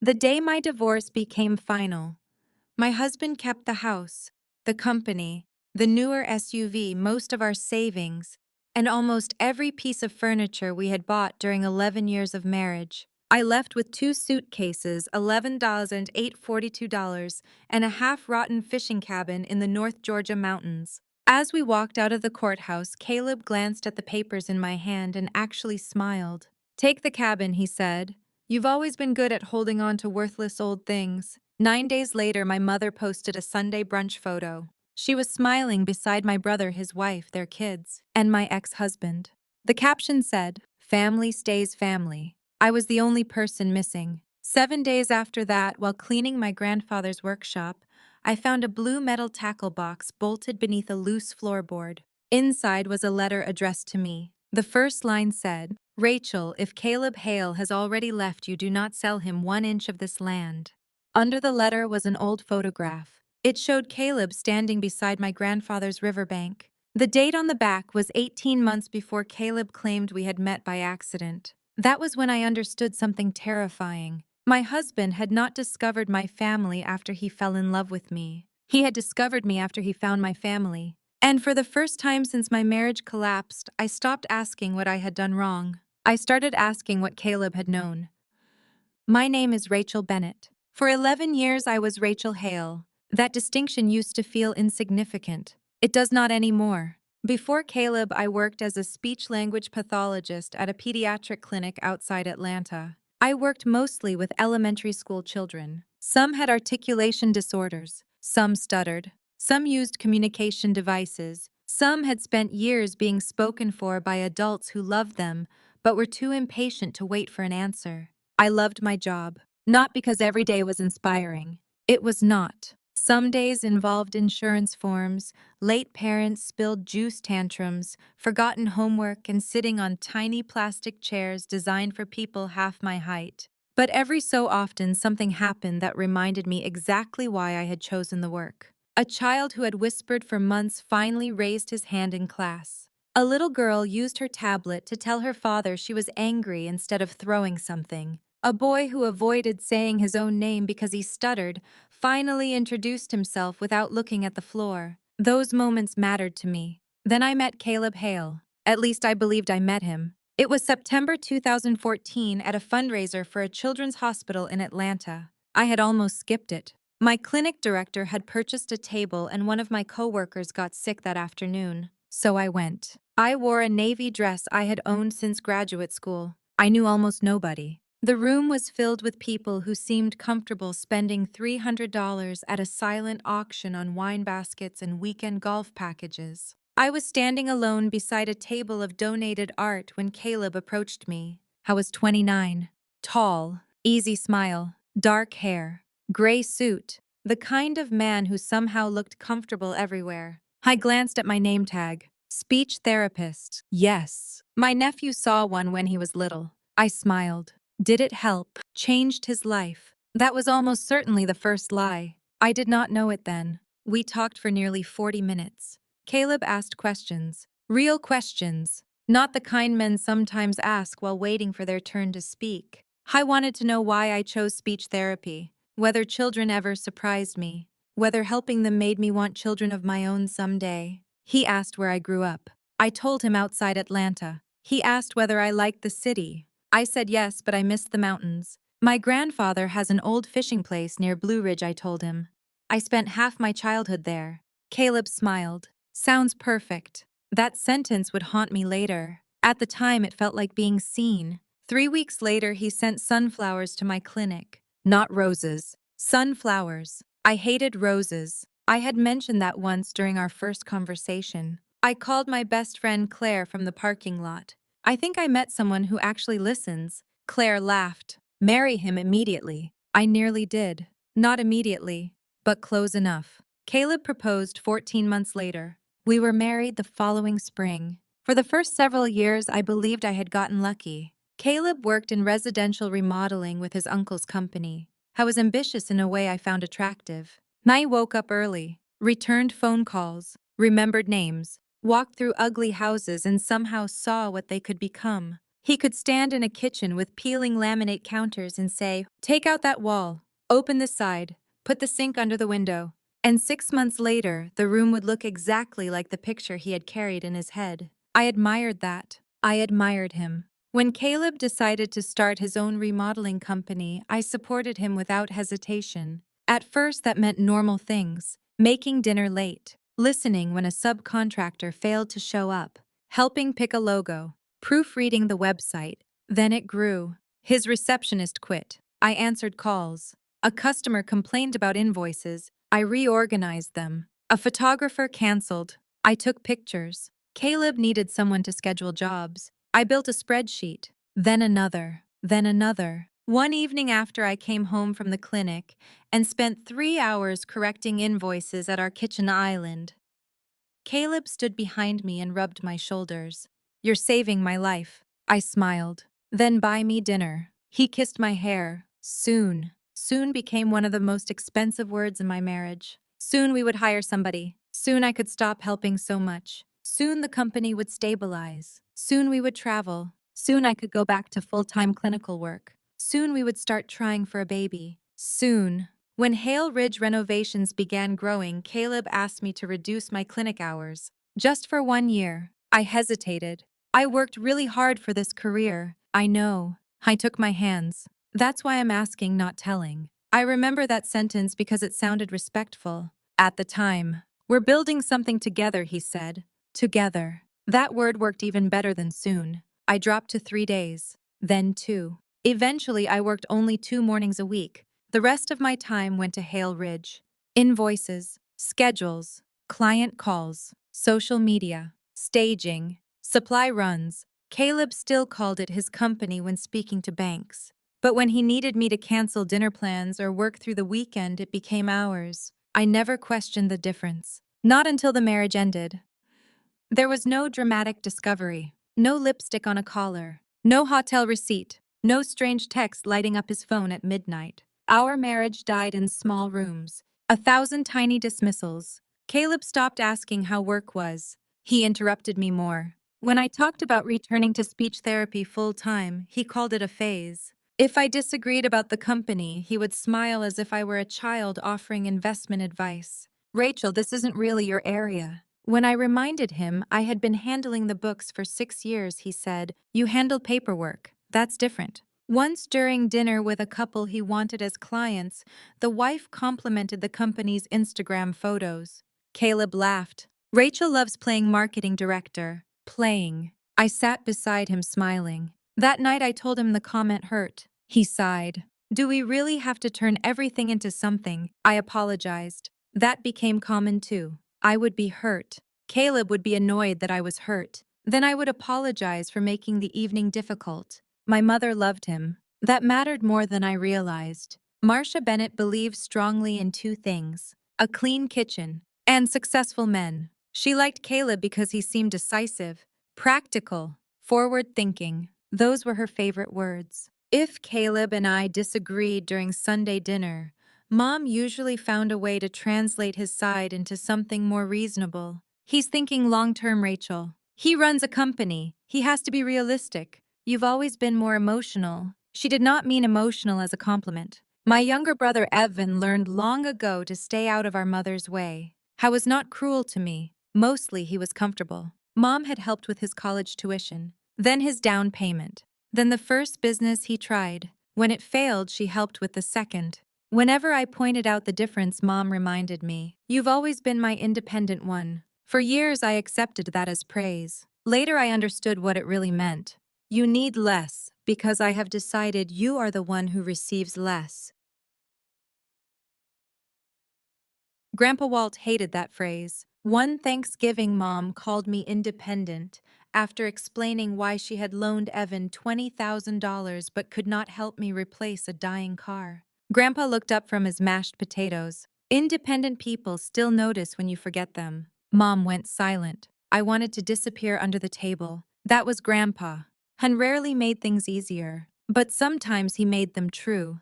The day my divorce became final, my husband kept the house, the company, the newer SUV, most of our savings, and almost every piece of furniture we had bought during 11 years of marriage. I left with two suitcases, $11,842, and a half-rotten fishing cabin in the North Georgia mountains. As we walked out of the courthouse, Caleb glanced at the papers in my hand and actually smiled. "Take the cabin," he said. "You've always been good at holding on to worthless old things." 9 days later, my mother posted a Sunday brunch photo. She was smiling beside my brother, his wife, their kids, and my ex-husband. The caption said, "Family stays family." I was the only person missing. 7 days after that, while cleaning my grandfather's workshop, I found a blue metal tackle box bolted beneath a loose floorboard. Inside was a letter addressed to me. The first line said, "Rachel, if Caleb Hale has already left you, do not sell him 1 inch of this land." Under the letter was an old photograph. It showed Caleb standing beside my grandfather's riverbank. The date on the back was 18 months before Caleb claimed we had met by accident. That was when I understood something terrifying. My husband had not discovered my family after he fell in love with me. He had discovered me after he found my family. And for the first time since my marriage collapsed, I stopped asking what I had done wrong. I started asking what Caleb had known. My name is Rachel Bennett. For 11 years, I was Rachel Hale. That distinction used to feel insignificant. It does not anymore. Before Caleb, I worked as a speech-language pathologist at a pediatric clinic outside Atlanta. I worked mostly with elementary school children. Some had articulation disorders, some stuttered, some used communication devices, some had spent years being spoken for by adults who loved them but were too impatient to wait for an answer. I loved my job, not because every day was inspiring. It was not. Some days involved insurance forms, late parents spilled juice tantrums, forgotten homework, and sitting on tiny plastic chairs designed for people half my height. But every so often, something happened that reminded me exactly why I had chosen the work. A child who had whispered for months finally raised his hand in class. A little girl used her tablet to tell her father she was angry instead of throwing something. A boy who avoided saying his own name because he stuttered finally introduced himself without looking at the floor. Those moments mattered to me. Then I met Caleb Hale. At least I believed I met him. It was September 2014 at a fundraiser for a children's hospital in Atlanta. I had almost skipped it. My clinic director had purchased a table and one of my coworkers got sick that afternoon. So I went. I wore a navy dress I had owned since graduate school. I knew almost nobody. The room was filled with people who seemed comfortable spending $300 at a silent auction on wine baskets and weekend golf packages. I was standing alone beside a table of donated art when Caleb approached me. I was 29. Tall, easy smile, dark hair, gray suit, the kind of man who somehow looked comfortable everywhere. I glanced at my name tag. Speech therapist. Yes. My nephew saw one when he was little. I smiled. Did it help? Changed his life? That was almost certainly the first lie. I did not know it then. We talked for nearly 40 minutes. Caleb asked questions. Real questions. Not the kind men sometimes ask while waiting for their turn to speak. I wanted to know why I chose speech therapy, whether children ever surprised me, whether helping them made me want children of my own someday. He asked where I grew up. I told him outside Atlanta. He asked whether I liked the city. I said yes, but I missed the mountains. My grandfather has an old fishing place near Blue Ridge, I told him. I spent half my childhood there. Caleb smiled. Sounds perfect. That sentence would haunt me later. At the time, it felt like being seen. 3 weeks later, he sent sunflowers to my clinic. Not roses. Sunflowers. I hated roses. I had mentioned that once during our first conversation. I called my best friend Claire from the parking lot. I think I met someone who actually listens. Claire laughed. Marry him immediately. I nearly did. Not immediately, but close enough. Caleb proposed 14 months later. We were married the following spring. For the first several years, I believed I had gotten lucky. Caleb worked in residential remodeling with his uncle's company. I was ambitious in a way I found attractive. I woke up early, returned phone calls, remembered names, walked through ugly houses and somehow saw what they could become. He could stand in a kitchen with peeling laminate counters and say, "Take out that wall, open this side, put the sink under the window." And 6 months later, the room would look exactly like the picture he had carried in his head. I admired that. I admired him. When Caleb decided to start his own remodeling company, I supported him without hesitation. At first, that meant normal things: making dinner late, listening when a subcontractor failed to show up, helping pick a logo, proofreading the website. Then it grew. His receptionist quit. I answered calls. A customer complained about invoices. I reorganized them. A photographer canceled. I took pictures. Caleb needed someone to schedule jobs. I built a spreadsheet. Then another. Then another. One evening after I came home from the clinic and spent 3 hours correcting invoices at our kitchen island, Caleb stood behind me and rubbed my shoulders. "You're saving my life." I smiled. "Then buy me dinner." He kissed my hair. Soon. Soon became one of the most expensive words in my marriage. Soon we would hire somebody. Soon I could stop helping so much. Soon the company would stabilize. Soon we would travel. Soon I could go back to full-time clinical work. Soon we would start trying for a baby. Soon. When Hale Ridge renovations began growing, Caleb asked me to reduce my clinic hours. Just for 1 year. I hesitated. "I worked really hard for this career." "I know." I took my hands. "That's why I'm asking, not telling." I remember that sentence because it sounded respectful. At the time. "We're building something together," he said. Together. That word worked even better than soon. I dropped to 3 days. Then 2. Eventually, I worked only 2 mornings a week. The rest of my time went to Hale Ridge. Invoices, schedules, client calls, social media, staging, supply runs. Caleb still called it his company when speaking to banks. But when he needed me to cancel dinner plans or work through the weekend, it became ours. I never questioned the difference. Not until the marriage ended. There was no dramatic discovery, no lipstick on a collar, no hotel receipt, no strange text lighting up his phone at midnight. Our marriage died in small rooms, 1,000 tiny dismissals. Caleb stopped asking how work was. He interrupted me more. When I talked about returning to speech therapy full-time, he called it a phase. If I disagreed about the company, he would smile as if I were a child offering investment advice. "Rachel, this isn't really your area." When I reminded him I had been handling the books for 6 years, he said, "You handle paperwork. That's different." Once during dinner with a couple he wanted as clients, the wife complimented the company's Instagram photos. Caleb laughed. "Rachel loves playing marketing director." Playing. I sat beside him smiling. That night I told him the comment hurt. He sighed. "Do we really have to turn everything into something?" I apologized. That became common too. I would be hurt. Caleb would be annoyed that I was hurt. Then I would apologize for making the evening difficult. My mother loved him. That mattered more than I realized. Marcia Bennett believed strongly in 2 things: a clean kitchen and successful men. She liked Caleb because he seemed decisive, practical, forward-thinking. Those were her favorite words. If Caleb and I disagreed during Sunday dinner, Mom usually found a way to translate his side into something more reasonable. "He's thinking long-term, Rachel. He runs a company. He has to be realistic. You've always been more emotional." She did not mean emotional as a compliment. My younger brother Evan learned long ago to stay out of our mother's way. How was not cruel to me. Mostly he was comfortable. Mom had helped with his college tuition, then his down payment, then the first business he tried. When it failed, she helped with the second. Whenever I pointed out the difference, Mom reminded me, "You've always been my independent one." For years, I accepted that as praise. Later, I understood what it really meant. "You need less, because I have decided you are the one who receives less." Grandpa Walt hated that phrase. One Thanksgiving, Mom called me independent after explaining why she had loaned Evan $20,000 but could not help me replace a dying car. Grandpa looked up from his mashed potatoes. "Independent people still notice when you forget them." Mom went silent. I wanted to disappear under the table. That was Grandpa. Han rarely made things easier, but sometimes he made them true.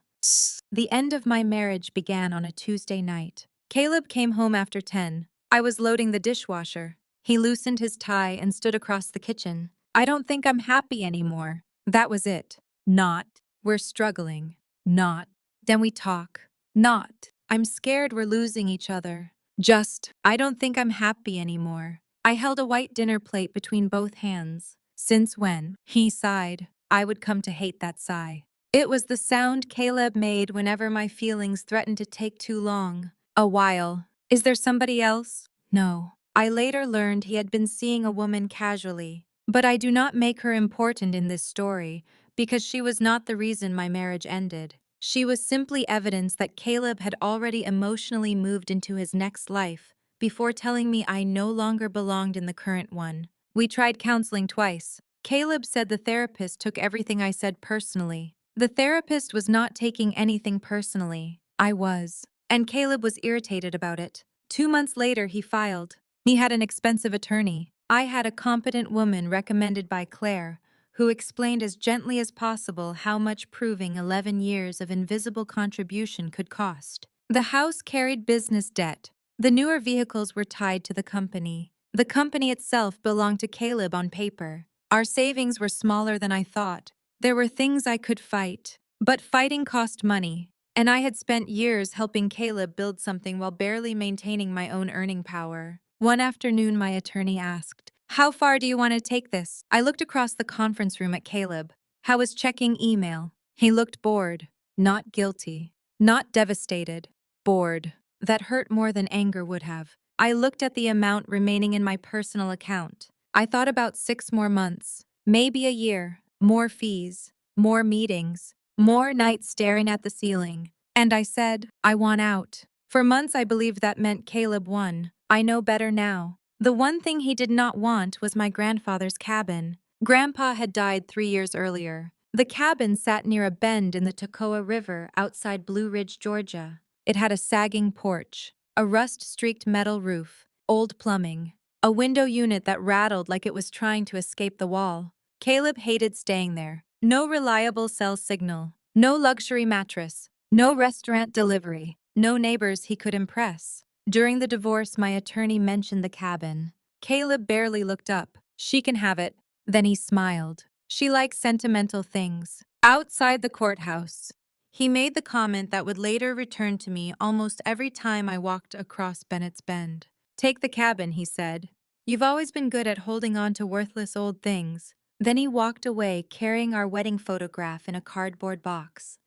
The end of my marriage began on a Tuesday night. Caleb came home after 10. I was loading the dishwasher. He loosened his tie and stood across the kitchen. "I don't think I'm happy anymore." That was it. Not, we're struggling. Not, then we talk. Not, I'm scared we're losing each other. Just, I don't think I'm happy anymore. I held a white dinner plate between both hands. Since when? He sighed. I would come to hate that sigh. It was the sound Caleb made whenever my feelings threatened to take too long. A while. Is there somebody else? No. I later learned he had been seeing a woman casually. But I do not make her important in this story, because she was not the reason my marriage ended. She was simply evidence that Caleb had already emotionally moved into his next life before telling me I no longer belonged in the current one. We tried counseling twice. Caleb said the therapist took everything I said personally. The therapist was not taking anything personally. I was. And Caleb was irritated about it. 2 months later, he filed. He had an expensive attorney. I had a competent woman recommended by Claire, who explained as gently as possible how much proving 11 years of invisible contribution could cost. The house carried business debt. The newer vehicles were tied to the company. The company itself belonged to Caleb on paper. Our savings were smaller than I thought. There were things I could fight, but fighting cost money, and I had spent years helping Caleb build something while barely maintaining my own earning power. One afternoon, my attorney asked, "How far do you want to take this?" I looked across the conference room at Caleb. I was checking email. He looked bored, not guilty, not devastated, bored. That hurt more than anger would have. I looked at the amount remaining in my personal account. I thought about 6 more months, maybe a year, more fees, more meetings, more nights staring at the ceiling. And I said, I want out. For months, I believed that meant Caleb won. I know better now. The one thing he did not want was my grandfather's cabin. Grandpa had died 3 years earlier. The cabin sat near a bend in the Toccoa River outside Blue Ridge, Georgia. It had a sagging porch, a rust-streaked metal roof, old plumbing, a window unit that rattled like it was trying to escape the wall. Caleb hated staying there. No reliable cell signal, no luxury mattress, no restaurant delivery, no neighbors he could impress. During the divorce, my attorney mentioned the cabin. Caleb barely looked up. She can have it. Then he smiled. She likes sentimental things. Outside the courthouse, he made the comment that would later return to me almost every time I walked across Bennett's Bend. Take the cabin, he said. You've always been good at holding on to worthless old things. Then he walked away carrying our wedding photograph in a cardboard box.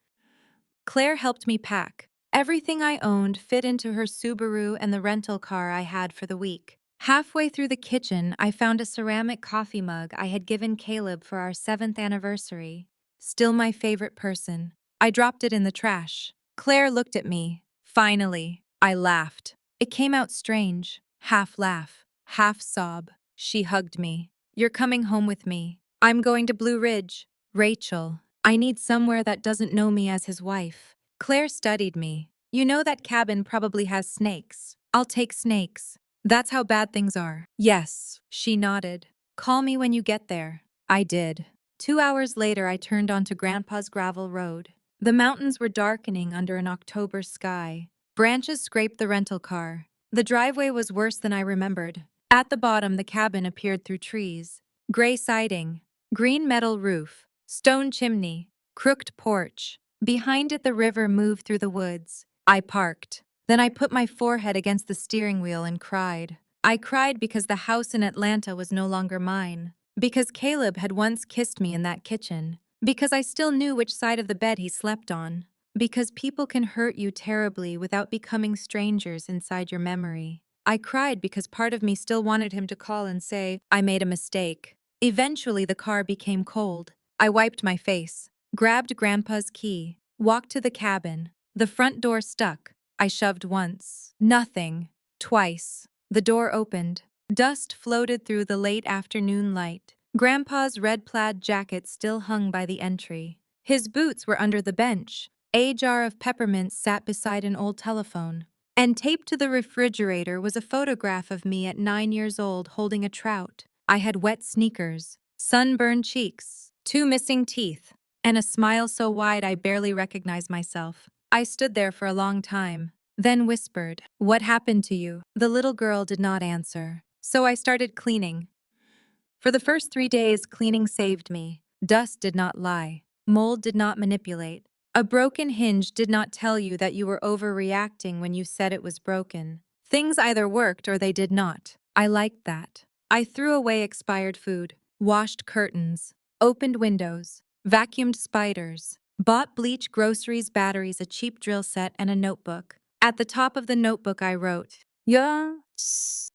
Claire helped me pack. Everything I owned fit into her Subaru and the rental car I had for the week. Halfway through the kitchen, I found a ceramic coffee mug I had given Caleb for our 7th anniversary. Still my favorite person. I dropped it in the trash. Claire looked at me. Finally, I laughed. It came out strange. Half laugh, half sob. She hugged me. You're coming home with me. I'm going to Blue Ridge. Rachel, I need somewhere that doesn't know me as his wife. Claire studied me. You know that cabin probably has snakes. I'll take snakes. That's how bad things are. Yes, she nodded. Call me when you get there. I did. 2 hours later, I turned onto Grandpa's gravel road. The mountains were darkening under an October sky. Branches scraped the rental car. The driveway was worse than I remembered. At the bottom, the cabin appeared through trees. Gray siding, green metal roof, stone chimney, crooked porch. Behind it, the river moved through the woods. I parked. Then I put my forehead against the steering wheel and cried. I cried because the house in Atlanta was no longer mine. Because Caleb had once kissed me in that kitchen. Because I still knew which side of the bed he slept on. Because people can hurt you terribly without becoming strangers inside your memory. I cried because part of me still wanted him to call and say, I made a mistake. Eventually, the car became cold. I wiped my face, grabbed Grandpa's key, walked to the cabin. The front door stuck. I shoved once. Nothing. Twice. The door opened. Dust floated through the late afternoon light. Grandpa's red plaid jacket still hung by the entry. His boots were under the bench. A jar of peppermints sat beside an old telephone. And taped to the refrigerator was a photograph of me at 9 years old holding a trout. I had wet sneakers, sunburned cheeks, 2 missing teeth, and a smile so wide I barely recognized myself. I stood there for a long time, then whispered, What happened to you? The little girl did not answer. So I started cleaning. For the first 3 days, cleaning saved me. Dust did not lie. Mold did not manipulate. A broken hinge did not tell you that you were overreacting when you said it was broken. Things either worked or they did not. I liked that. I threw away expired food, washed curtains, opened windows, vacuumed spiders, bought bleach, groceries, batteries, a cheap drill set, and a notebook. At the top of the notebook, I wrote, "Yeah."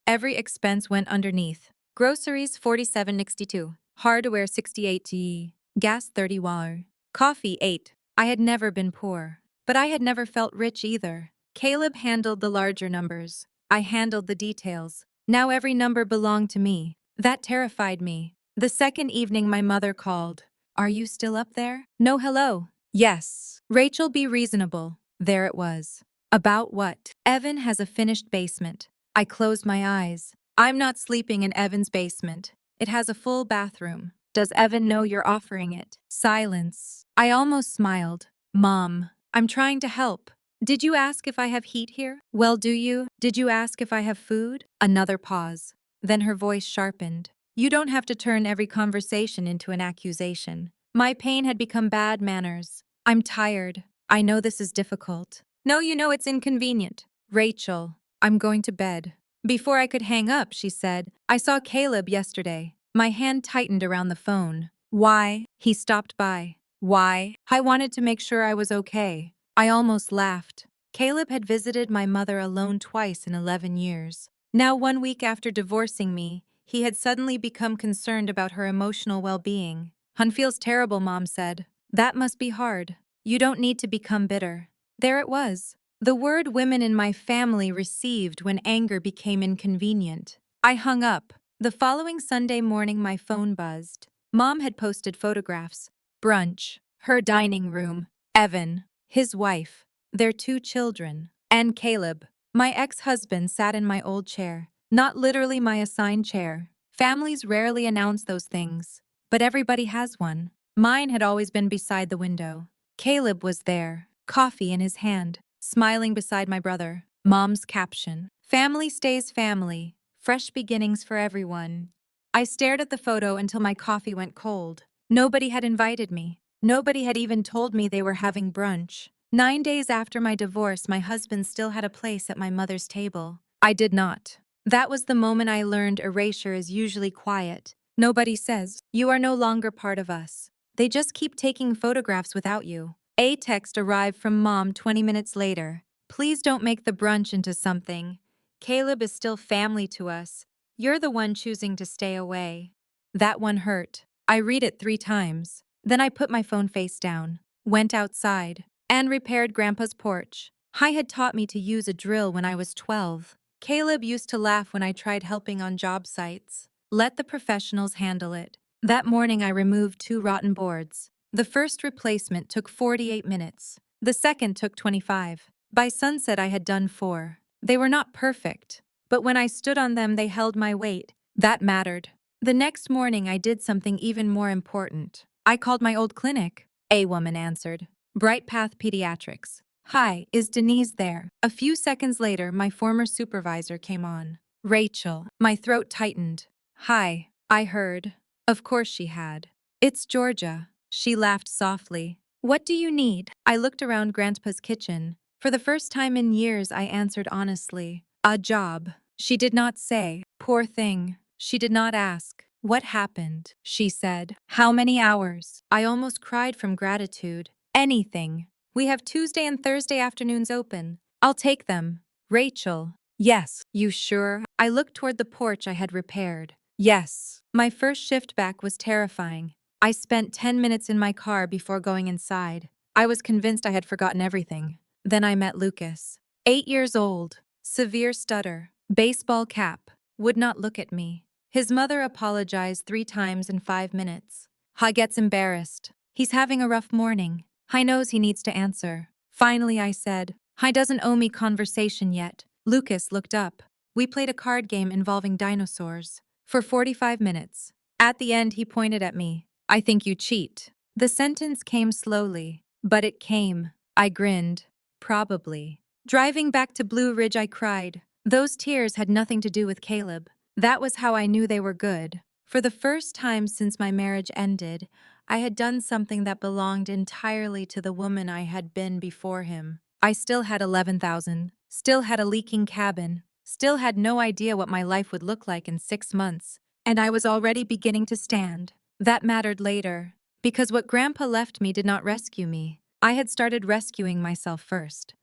Every expense went underneath. Groceries 47.62, hardware 68 t, gas 30 wall, coffee 8. I had never been poor, but I had never felt rich either. Caleb handled the larger numbers. I handled the details. Now every number belonged to me. That terrified me. The second evening my mother called. "Are you still up there?" "No, hello." "Yes." "Rachel, be reasonable." There it was. About what? "Evan has a finished basement." I closed my eyes. "I'm not sleeping in Evan's basement. It has a full bathroom. Does Evan know you're offering it?" Silence. I almost smiled. "Mom, I'm trying to help. Did you ask if I have heat here?" "Well, do you? Did you ask if I have food?" Another pause. Then her voice sharpened. "You don't have to turn every conversation into an accusation." My pain had become bad manners. "I'm tired. I know this is difficult." "No, you know it's inconvenient." "Rachel, I'm going to bed." Before I could hang up, she said, "I saw Caleb yesterday." My hand tightened around the phone. "Why?" "He stopped by." "Why?" "I wanted to make sure I was okay." I almost laughed. Caleb had visited my mother alone twice in 11 years. Now, 1 week after divorcing me, he had suddenly become concerned about her emotional well-being. "Hun feels terrible," Mom said. "That must be hard. You don't need to become bitter." There it was. The word women in my family received when anger became inconvenient. I hung up. The following Sunday morning, my phone buzzed. Mom had posted photographs. Brunch. Her dining room. Evan. His wife. Their 2 children. And Caleb. My ex-husband sat in my old chair. Not literally my assigned chair. Families rarely announce those things. But everybody has one. Mine had always been beside the window. Caleb was there, coffee in his hand, smiling beside my brother. Mom's caption: "Family stays family. Fresh beginnings for everyone." I stared at the photo until my coffee went cold. Nobody had invited me. Nobody had even told me they were having brunch. 9 days after my divorce, my husband still had a place at my mother's table. I did not. That was the moment I learned erasure is usually quiet. Nobody says, "You are no longer part of us." They just keep taking photographs without you. A text arrived from Mom 20 minutes later. "Please don't make the brunch into something. Caleb is still family to us. You're the one choosing to stay away." That one hurt. I read it 3 times. Then I put my phone face down, went outside, and repaired Grandpa's porch. I had taught me to use a drill when I was 12. Caleb used to laugh when I tried helping on job sites. Let the professionals handle it. That morning I removed 2 rotten boards. The first replacement took 48 minutes. The second took 25. By sunset I had done 4. They were not perfect, but when I stood on them they held my weight. That mattered. The next morning I did something even more important. I called my old clinic. A woman answered. Bright Path Pediatrics. "Hi, is Denise there?" A few seconds later, my former supervisor came on. "Rachel." My throat tightened. "Hi." I heard. Of course she had. "It's Georgia." She laughed softly. "What do you need?" I looked around Grandpa's kitchen. For the first time in years, I answered honestly. "A job." She did not say, "Poor thing." She did not ask, "What happened?" She said, "How many hours?" I almost cried from gratitude. "Anything. We have Tuesday and Thursday afternoons open. I'll take them." "Rachel." "Yes." "You sure?" I looked toward the porch I had repaired. "Yes." My first shift back was terrifying. I spent 10 minutes in my car before going inside. I was convinced I had forgotten everything. Then I met Lucas. 8 years old, severe stutter, baseball cap, would not look at me. His mother apologized 3 times in 5 minutes. Ha gets embarrassed. He's having a rough morning. I knows he needs to answer. Finally I said, "Hi doesn't owe me conversation yet." Lucas looked up. We played a card game involving dinosaurs. For 45 minutes. At the end he pointed at me. "I think you cheat." The sentence came slowly, but it came. I grinned. Probably. Driving back to Blue Ridge I cried. Those tears had nothing to do with Caleb. That was how I knew they were good. For the first time since my marriage ended, I had done something that belonged entirely to the woman I had been before him. I still had 11,000, still had a leaking cabin, still had no idea what my life would look like in 6 months, and I was already beginning to stand. That mattered later, because what Grandpa left me did not rescue me. I had started rescuing myself first.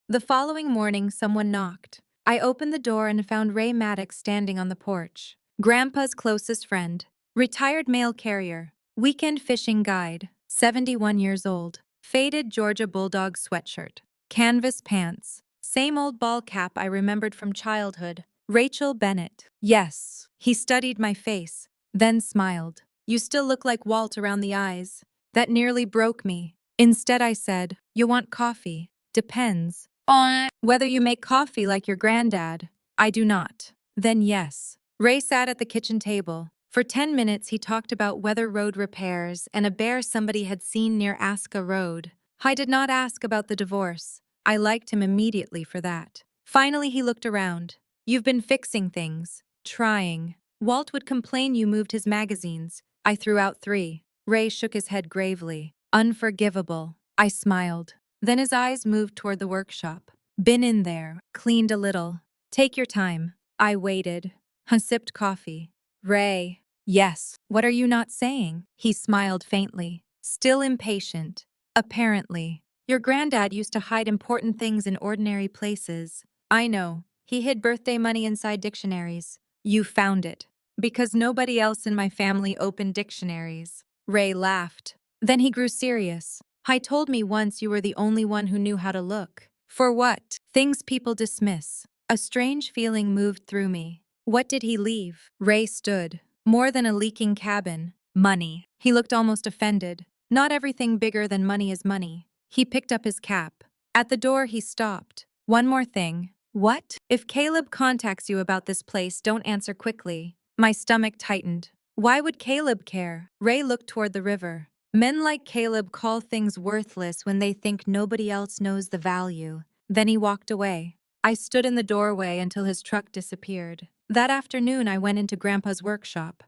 The following morning, someone knocked. I opened the door and found Ray Maddox standing on the porch. Grandpa's closest friend, retired mail carrier, weekend fishing guide, 71 years old, faded Georgia Bulldog sweatshirt, canvas pants, same old ball cap I remembered from childhood. Rachel Bennett. Yes. He studied my face, then smiled. You still look like Walt around the eyes. That nearly broke me. Instead, I said, You want coffee? Depends. On whether you make coffee like your granddad. I do not. Then yes. Ray sat at the kitchen table. For 10 minutes, he talked about weather road repairs and a bear somebody had seen near Aska Road. I did not ask about the divorce. I liked him immediately for that. Finally, he looked around. You've been fixing things. Trying. Walt would complain you moved his magazines. I threw out 3. Ray shook his head gravely. Unforgivable. I smiled. Then his eyes moved toward the workshop. Been in there, cleaned a little. Take your time. I waited. Sipped coffee. Ray. Yes. What are you not saying? He smiled faintly. Still impatient. Apparently. Your granddad used to hide important things in ordinary places. I know. He hid birthday money inside dictionaries. You found it. Because nobody else in my family opened dictionaries. Ray laughed. Then he grew serious. Told me once you were the only one who knew how to look. For what? Things people dismiss. A strange feeling moved through me. What did he leave? Ray stood. More than a leaking cabin. Money. He looked almost offended. Not everything bigger than money is money. He picked up his cap. At the door, he stopped. One more thing. What? If Caleb contacts you about this place, don't answer quickly. My stomach tightened. Why would Caleb care? Ray looked toward the river. Men like Caleb call things worthless when they think nobody else knows the value. Then he walked away. I stood in the doorway until his truck disappeared. That afternoon, I went into Grandpa's workshop.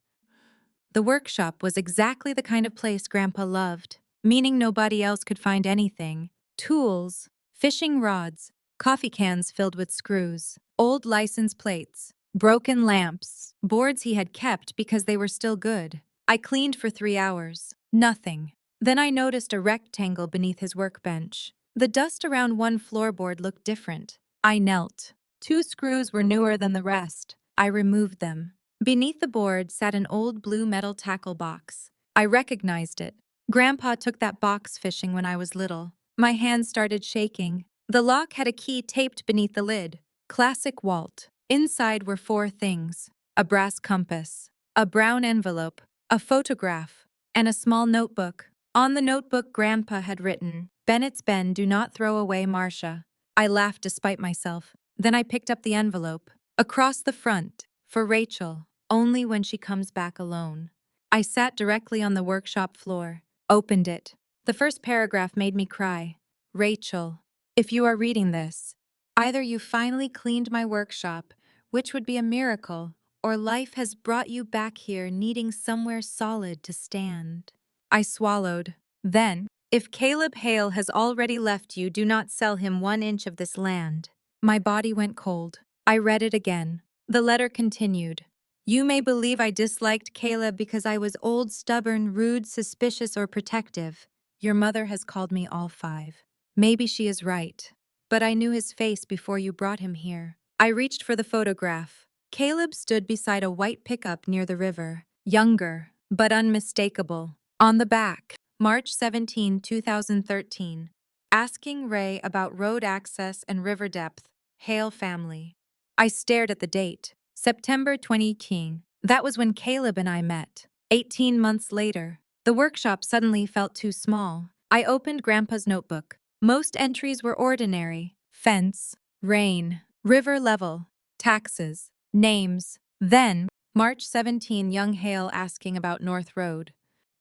The workshop was exactly the kind of place Grandpa loved, meaning nobody else could find anything. Tools, fishing rods, coffee cans filled with screws, old license plates, broken lamps, boards he had kept because they were still good. I cleaned for 3 hours. Nothing. Then I noticed a rectangle beneath his workbench. The dust around one floorboard looked different. I knelt. 2 screws were newer than the rest. I removed them. Beneath the board sat an old blue metal tackle box. I recognized it. Grandpa took that box fishing when I was little. My hands started shaking. The lock had a key taped beneath the lid. Classic Walt. Inside were 4 things: a brass compass, a brown envelope, a photograph, and a small notebook. On the notebook, Grandpa had written, Bennett's Bend, do not throw away Marcia. I laughed despite myself. Then I picked up the envelope. Across the front, for Rachel, only when she comes back alone. I sat directly on the workshop floor, opened it. The first paragraph made me cry. Rachel, if you are reading this, either you finally cleaned my workshop, which would be a miracle, or life has brought you back here needing somewhere solid to stand. I swallowed. Then, if Caleb Hale has already left you, do not sell him 1 inch of this land. My body went cold. I read it again. The letter continued. You may believe I disliked Caleb because I was old, stubborn, rude, suspicious, or protective. Your mother has called me all 5. Maybe she is right. But I knew his face before you brought him here. I reached for the photograph. Caleb stood beside a white pickup near the river, younger, but unmistakable. On the back, March 17, 2013. Asking Ray about road access and river depth. Hale family. I stared at the date. September 2018. That was when Caleb and I met. 18 months later. The workshop suddenly felt too small. I opened Grandpa's notebook. Most entries were ordinary. Fence, rain, river level, taxes, names. Then, March 17, young Hale asking about North Road.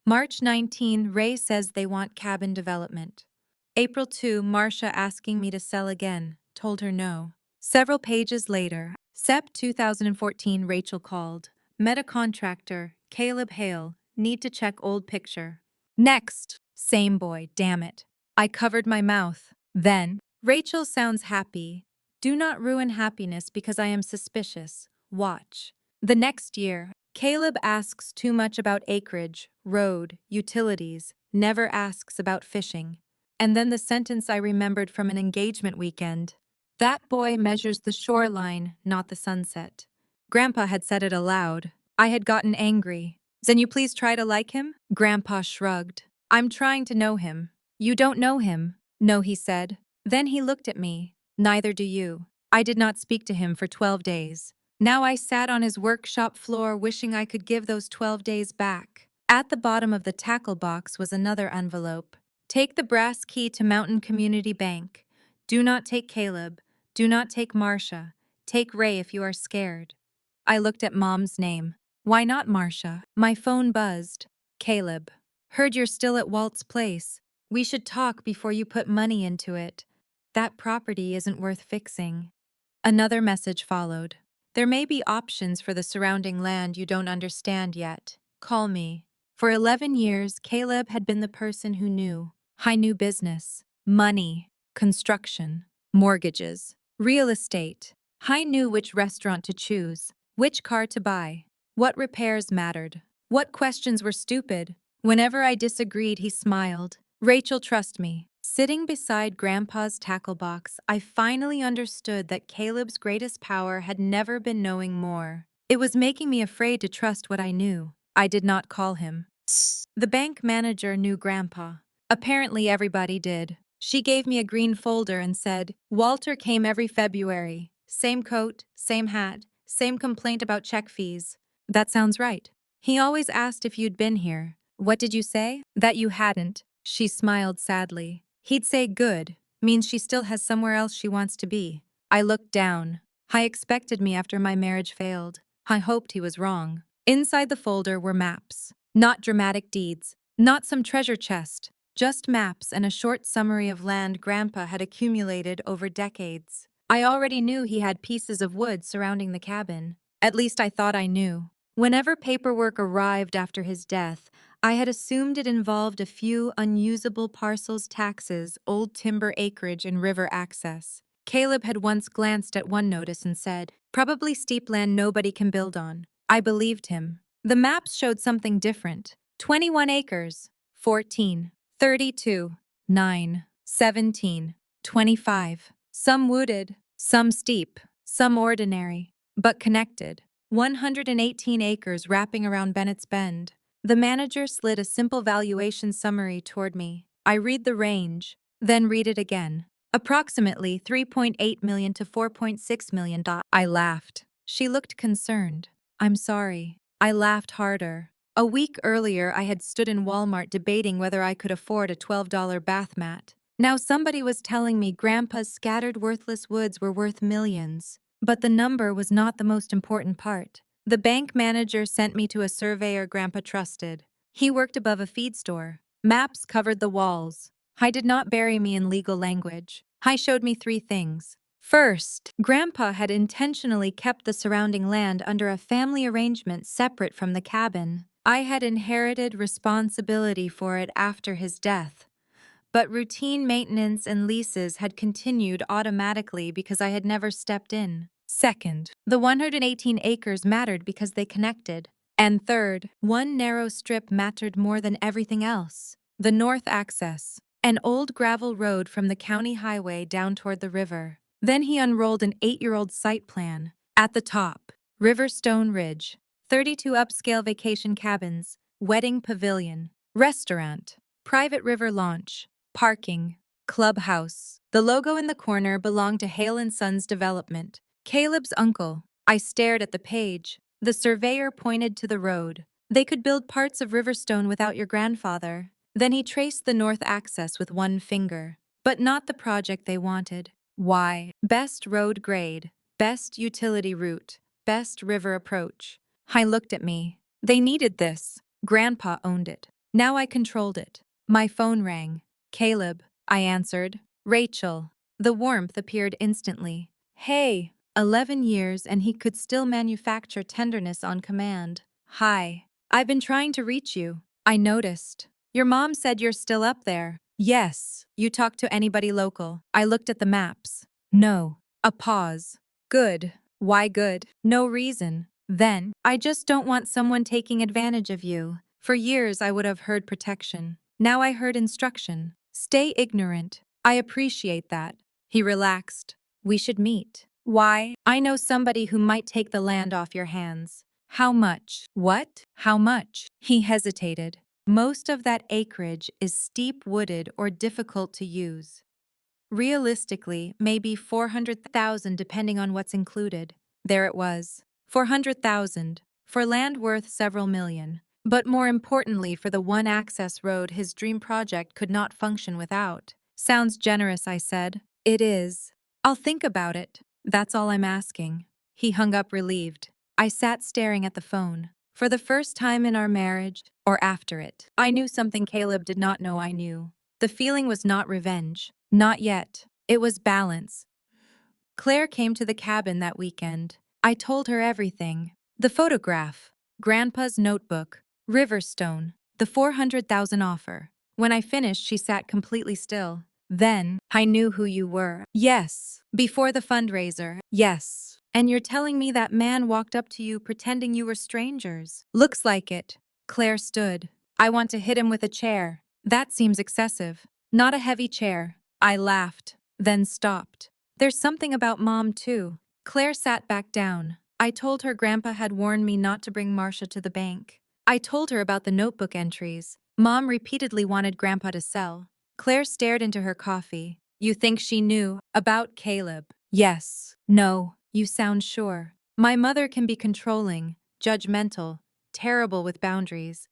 March 19, Ray says they want cabin development. April 2, Marcia asking me to sell again. Told her no. Several pages later, Sep 2014, Rachel called. Met a contractor, Caleb Hale, Need to check old picture. Next. Same boy, damn it. I covered my mouth. Then, Rachel sounds happy. Do not ruin happiness because I am suspicious. Watch. The next year, Caleb asks too much about acreage, road, utilities, never asks about fishing. And then the sentence I remembered from an engagement weekend. That boy measures the shoreline, not the sunset. Grandpa had said it aloud. I had gotten angry. Then you please try to like him? Grandpa shrugged. I'm trying to know him. You don't know him. No, he said. Then he looked at me. Neither do you. I did not speak to him for 12 days. Now I sat on his workshop floor wishing I could give those 12 days back. At the bottom of the tackle box was another envelope. Take the brass key to Mountain Community Bank. Do not take Caleb. Do not take Marcia. Take Ray if you are scared. I looked at Mom's name. Why not Marcia? My phone buzzed. Caleb. Heard you're still at Walt's place. We should talk before you put money into it. That property isn't worth fixing. Another message followed. There may be options for the surrounding land you don't understand yet. Call me. For 11 years, Caleb had been the person who knew. I knew business, money, construction, mortgages, real estate. I knew which restaurant to choose, which car to buy, what repairs mattered, what questions were stupid. Whenever I disagreed, he smiled. Rachel, trust me. Sitting beside Grandpa's tackle box, I finally understood that Caleb's greatest power had never been knowing more. It was making me afraid to trust what I knew. I did not call him. The bank manager knew Grandpa. Apparently everybody did. She gave me a green folder and said, Walter came every February. Same coat, same hat, same complaint about check fees. That sounds right. He always asked if you'd been here. What did you say? That you hadn't. She smiled sadly. He'd say good, means she still has somewhere else she wants to be. I looked down. I expected me after my marriage failed. I hoped he was wrong. Inside the folder were maps. Not dramatic deeds. Not some treasure chest. Just maps and a short summary of land Grandpa had accumulated over decades. I already knew he had pieces of wood surrounding the cabin. At least I thought I knew. Whenever paperwork arrived after his death, I had assumed it involved a few unusable parcels, taxes, old timber acreage, and river access. Caleb had once glanced at one notice and said, probably steep land nobody can build on. I believed him. The maps showed something different. 21 acres, 14, 32, 9, 17, 25. Some wooded, some steep, some ordinary, but connected. 118 acres wrapping around Bennett's Bend. The manager slid a simple valuation summary toward me. I read the range, then read it again. Approximately 3.8 million to 4.6 million. I laughed. She looked concerned. I'm sorry. I laughed harder. A week earlier, I had stood in Walmart debating whether I could afford a $12 bath mat. Now somebody was telling me Grandpa's scattered worthless woods were worth millions. But the number was not the most important part. The bank manager sent me to a surveyor Grandpa trusted. He worked above a feed store. Maps covered the walls. I did not bury me in legal language. He showed me 3 things. First, Grandpa had intentionally kept the surrounding land under a family arrangement separate from the cabin. I had inherited responsibility for it after his death. But routine maintenance and leases had continued automatically because I had never stepped in. Second, the 118 acres mattered because they connected. And third, one narrow strip mattered more than everything else. The north access, an old gravel road from the county highway down toward the river. Then he unrolled an 8-year-old site plan. At the top, Riverstone Ridge, 32 upscale vacation cabins, wedding pavilion, restaurant, private river launch, parking, clubhouse. The logo in the corner belonged to Hale & Sons Development, Caleb's uncle. I stared at the page. The surveyor pointed to the road. They could build parts of Riverstone without your grandfather. Then he traced the north access with one finger. But not the project they wanted. Why? Best road grade, best utility route, best river approach. I looked at me. They needed this. Grandpa owned it. Now I controlled it. My phone rang. Caleb, I answered. Rachel. The warmth appeared instantly. Hey, 11 years and he could still manufacture tenderness on command. Hi. I've been trying to reach you. I noticed. Your mom said you're still up there. Yes. You talked to anybody local? I looked at the maps. No. A pause. Good. Why good? No reason. Then, I just don't want someone taking advantage of you. For years, I would have heard protection. Now I heard instruction. Stay ignorant. I appreciate that. He relaxed. We should meet. Why? I know somebody who might take the land off your hands. How much? What? How much? He hesitated. Most of that acreage is steep wooded or difficult to use. Realistically, maybe 400,000 depending on what's included. There it was. 400,000 for land worth several million. But more importantly, for the one access road his dream project could not function without. Sounds generous, I said. It is. I'll think about it. That's all I'm asking. He hung up relieved. I sat staring at the phone. For the first time in our marriage, or after it, I knew something Caleb did not know I knew. The feeling was not revenge. Not yet. It was balance. Claire came to the cabin that weekend. I told her everything. The photograph, Grandpa's notebook, Riverstone, the 400,000 offer. When I finished, she sat completely still. Then, I knew who you were. Yes. Before the fundraiser. Yes. And you're telling me that man walked up to you pretending you were strangers. Looks like it. Claire stood. I want to hit him with a chair. That seems excessive. Not a heavy chair. I laughed, then stopped. There's something about Mom, too. Claire sat back down. I told her Grandpa had warned me not to bring Marcia to the bank. I told her about the notebook entries. Mom repeatedly wanted Grandpa to sell. Claire stared into her coffee. You think she knew about Caleb? Yes. No. You sound sure. My mother can be controlling, judgmental, terrible with boundaries.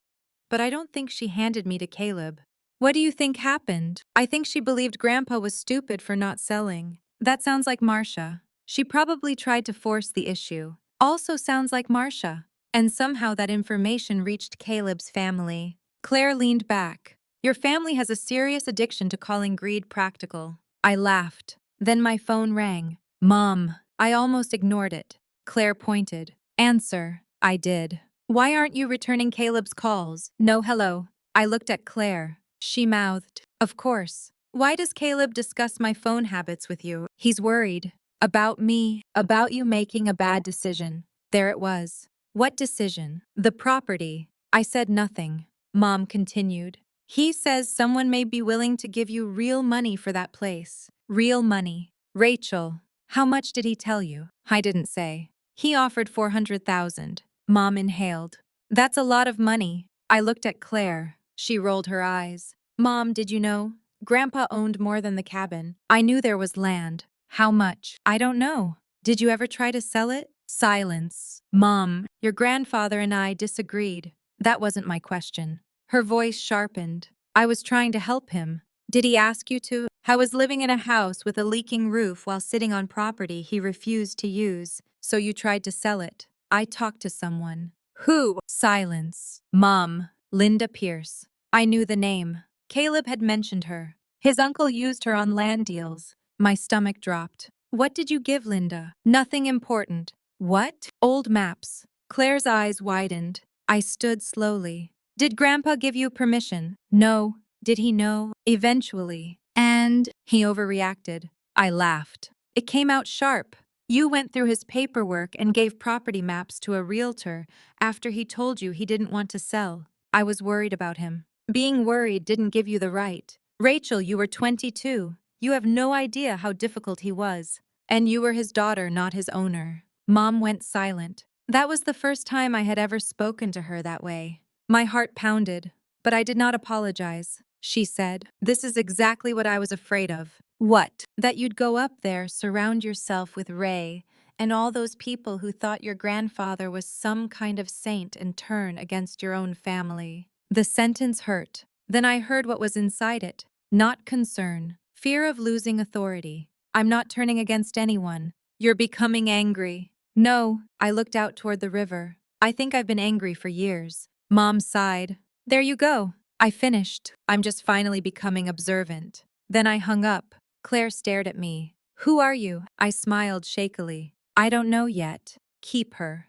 But I don't think she handed me to Caleb. What do you think happened? I think she believed Grandpa was stupid for not selling. That sounds like Marcia. She probably tried to force the issue. Also sounds like Marcia. And somehow that information reached Caleb's family. Claire leaned back. Your family has a serious addiction to calling greed practical. I laughed. Then my phone rang. Mom. I almost ignored it. Claire pointed. Answer. I did. Why aren't you returning Caleb's calls? No hello. I looked at Claire. She mouthed. Of course. Why does Caleb discuss my phone habits with you? He's worried. About me. About you making a bad decision. There it was. What decision? The property. I said nothing. Mom continued. He says someone may be willing to give you real money for that place. Real money. Rachel. How much did he tell you? I didn't say. He offered 400,000. Mom inhaled. That's a lot of money. I looked at Claire. She rolled her eyes. Mom, did you know? Grandpa owned more than the cabin. I knew there was land. How much? I don't know. Did you ever try to sell it? Silence. Mom, your grandfather and I disagreed. That wasn't my question. Her voice sharpened. I was trying to help him. Did he ask you to? I was living in a house with a leaking roof while sitting on property he refused to use, so you tried to sell it. I talked to someone. Who? Silence. Mom. Linda Pierce. I knew the name. Caleb had mentioned her. His uncle used her on land deals. My stomach dropped. What did you give Linda? Nothing important. What? Old maps. Claire's eyes widened. I stood slowly. Did Grandpa give you permission? No. Did he know? Eventually. And he overreacted. I laughed. It came out sharp. You went through his paperwork and gave property maps to a realtor after he told you he didn't want to sell. I was worried about him. Being worried didn't give you the right. Rachel, you were 22. You have no idea how difficult he was. And you were his daughter, not his owner. Mom went silent. That was the first time I had ever spoken to her that way. My heart pounded, but I did not apologize. She said, this is exactly what I was afraid of. What? That you'd go up there, surround yourself with Ray, and all those people who thought your grandfather was some kind of saint and turn against your own family. The sentence hurt. Then I heard what was inside it. Not concern. Fear of losing authority. I'm not turning against anyone. You're becoming angry. No, I looked out toward the river. I think I've been angry for years. Mom sighed. There you go. I finished. I'm just finally becoming observant. Then I hung up. Claire stared at me. Who are you? I smiled shakily. I don't know yet. Keep her.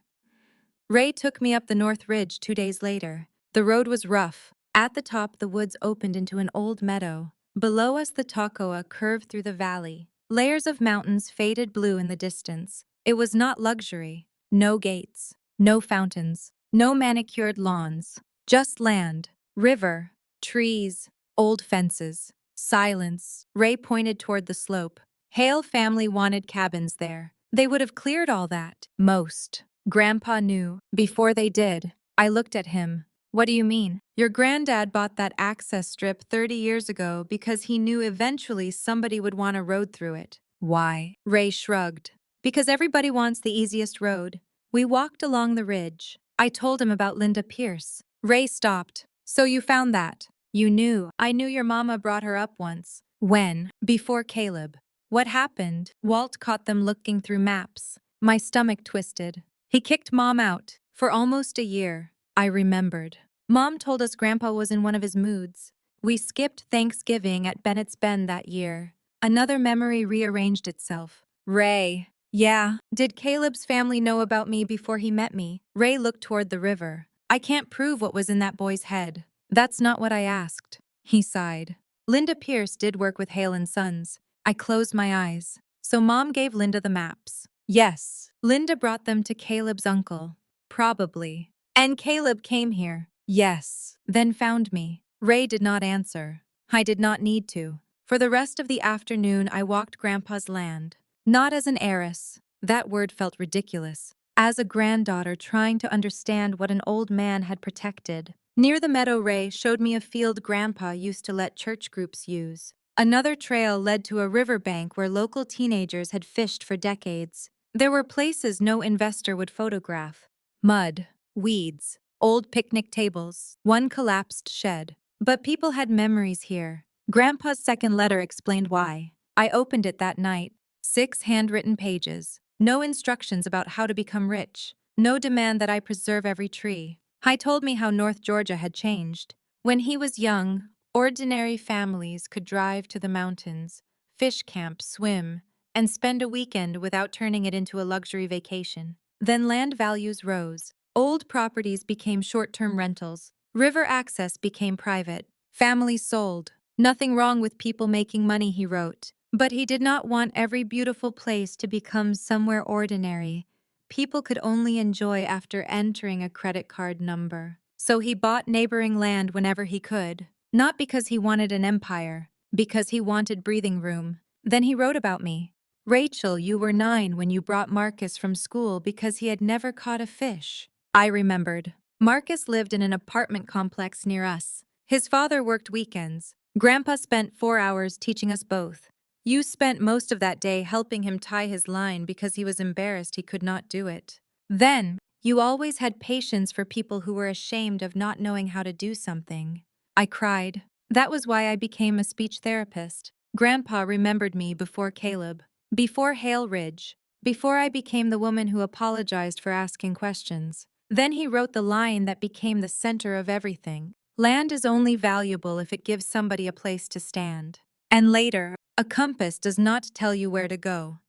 Ray took me up the North Ridge 2 days later. The road was rough. At the top, the woods opened into an old meadow. Below us, the Toccoa curved through the valley. Layers of mountains faded blue in the distance. It was not luxury. No gates. No fountains. No manicured lawns. Just land. River. Trees. Old fences. Silence. Ray pointed toward the slope. Hale family wanted cabins there. They would have cleared all that. Most. Grandpa knew. Before they did. I looked at him. What do you mean? Your granddad bought that access strip 30 years ago because he knew eventually somebody would want a road through it. Why? Ray shrugged. Because everybody wants the easiest road. We walked along the ridge. I told him about Linda Pierce. Ray stopped. So you found that? You knew. I knew your mama brought her up once. When? Before Caleb. What happened? Walt caught them looking through maps. My stomach twisted. He kicked Mom out. For almost a year. I remembered. Mom told us Grandpa was in one of his moods. We skipped Thanksgiving at Bennett's Bend that year. Another memory rearranged itself. Ray. Yeah. Did Caleb's family know about me before he met me? Ray looked toward the river. I can't prove what was in that boy's head. That's not what I asked. He sighed. Linda Pierce did work with Hale and Sons. I closed my eyes. So Mom gave Linda the maps. Yes. Linda brought them to Caleb's uncle. Probably. And Caleb came here. Yes. Then found me. Ray did not answer. I did not need to. For the rest of the afternoon, I walked Grandpa's land. Not as an heiress. That word felt ridiculous. As a granddaughter trying to understand what an old man had protected. Near the meadow, Ray showed me a field Grandpa used to let church groups use. Another trail led to a riverbank where local teenagers had fished for decades. There were places no investor would photograph. Mud, weeds, old picnic tables, one collapsed shed. But people had memories here. Grandpa's second letter explained why. I opened it that night. 6 handwritten pages. No instructions about how to become rich. No demand that I preserve every tree. He told me how North Georgia had changed. When he was young, ordinary families could drive to the mountains, fish camp, swim, and spend a weekend without turning it into a luxury vacation. Then land values rose. Old properties became short-term rentals. River access became private. Families sold. Nothing wrong with people making money, he wrote. But he did not want every beautiful place to become somewhere ordinary. People could only enjoy after entering a credit card number. So he bought neighboring land whenever he could. Not because he wanted an empire, because he wanted breathing room. Then he wrote about me. Rachel, you were 9 when you brought Marcus from school because he had never caught a fish. I remembered. Marcus lived in an apartment complex near us. His father worked weekends. Grandpa spent 4 hours teaching us both. You spent most of that day helping him tie his line because he was embarrassed he could not do it. Then, you always had patience for people who were ashamed of not knowing how to do something. I cried. That was why I became a speech therapist. Grandpa remembered me before Caleb, before Hale Ridge, before I became the woman who apologized for asking questions. Then he wrote the line that became the center of everything. Land is only valuable if it gives somebody a place to stand. And later, a compass does not tell you where to go.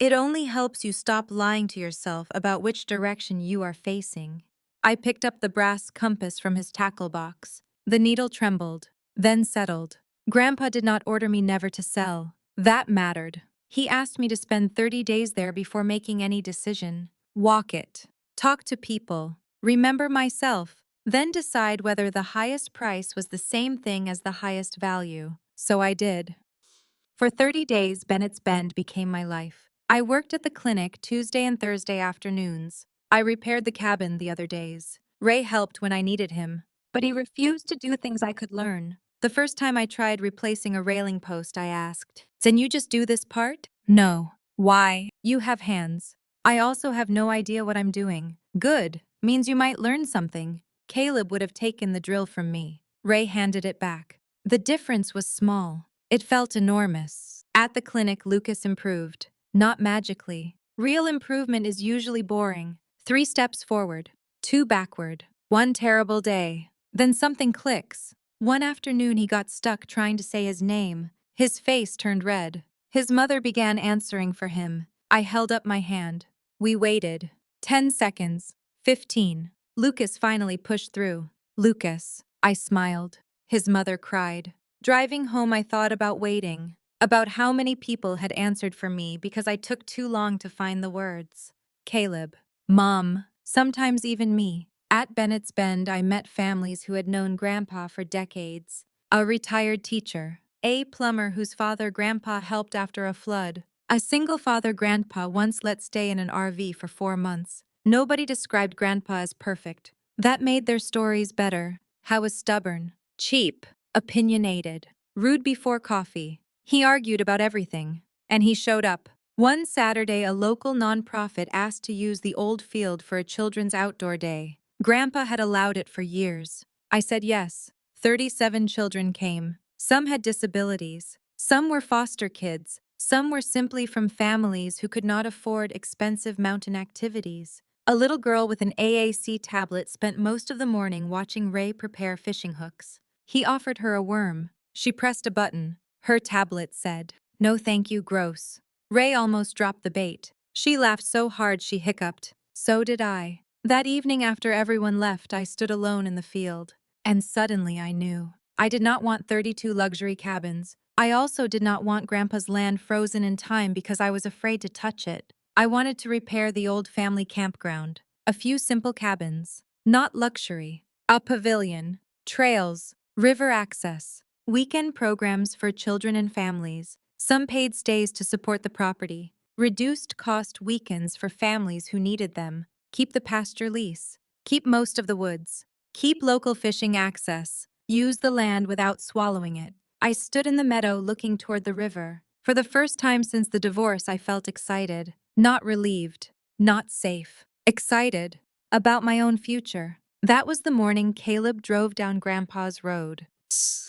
It only helps you stop lying to yourself about which direction you are facing. I picked up the brass compass from his tackle box. The needle trembled, then settled. Grandpa did not order me never to sell. That mattered. He asked me to spend 30 days there before making any decision. Walk it. Talk to people. Remember myself. Then decide whether the highest price was the same thing as the highest value. So I did. For 30 days, Bennett's Bend became my life. I worked at the clinic Tuesday and Thursday afternoons. I repaired the cabin the other days. Ray helped when I needed him, but he refused to do things I could learn. The first time I tried replacing a railing post, I asked, "Can you just do this part?" "No." "Why?" "You have hands." "I also have no idea what I'm doing." "Good. Means you might learn something." Caleb would have taken the drill from me. Ray handed it back. The difference was small. It felt enormous. At the clinic, Lucas improved. Not magically. Real improvement is usually boring. 3 steps forward, 2 backward, 1 terrible day. Then something clicks. One afternoon he got stuck trying to say his name. His face turned red. His mother began answering for him. I held up my hand. We waited. 10 seconds. 15. Lucas finally pushed through. Lucas. I smiled. His mother cried. Driving home, I thought about waiting, about how many people had answered for me because I took too long to find the words. Caleb. Mom. Sometimes even me. At Bennett's Bend, I met families who had known Grandpa for decades. A retired teacher. A plumber whose father Grandpa helped after a flood. A single father Grandpa once let stay in an RV for 4 months. Nobody described Grandpa as perfect. That made their stories better. How was stubborn, cheap, opinionated, rude before coffee. He argued about everything. And he showed up. One Saturday, a local nonprofit asked to use the old field for a children's outdoor day. Grandpa had allowed it for years. I said yes. 37 children came. Some had disabilities. Some were foster kids. Some were simply from families who could not afford expensive mountain activities. A little girl with an AAC tablet spent most of the morning watching Ray prepare fishing hooks. He offered her a worm. She pressed a button. Her tablet said, "No thank you, gross." Ray almost dropped the bait. She laughed so hard she hiccuped. So did I. That evening after everyone left, I stood alone in the field. And suddenly I knew. I did not want 32 luxury cabins. I also did not want Grandpa's land frozen in time because I was afraid to touch it. I wanted to repair the old family campground. A few simple cabins. Not luxury. A pavilion. Trails. River access. Weekend programs for children and families. Some paid stays to support the property. Reduced cost weekends for families who needed them. Keep the pasture lease. Keep most of the woods. Keep local fishing access. Use the land without swallowing it. I stood in the meadow looking toward the river. For the first time since the divorce, I felt excited. Not relieved. Not safe. Excited. About my own future. That was the morning Caleb drove down Grandpa's road.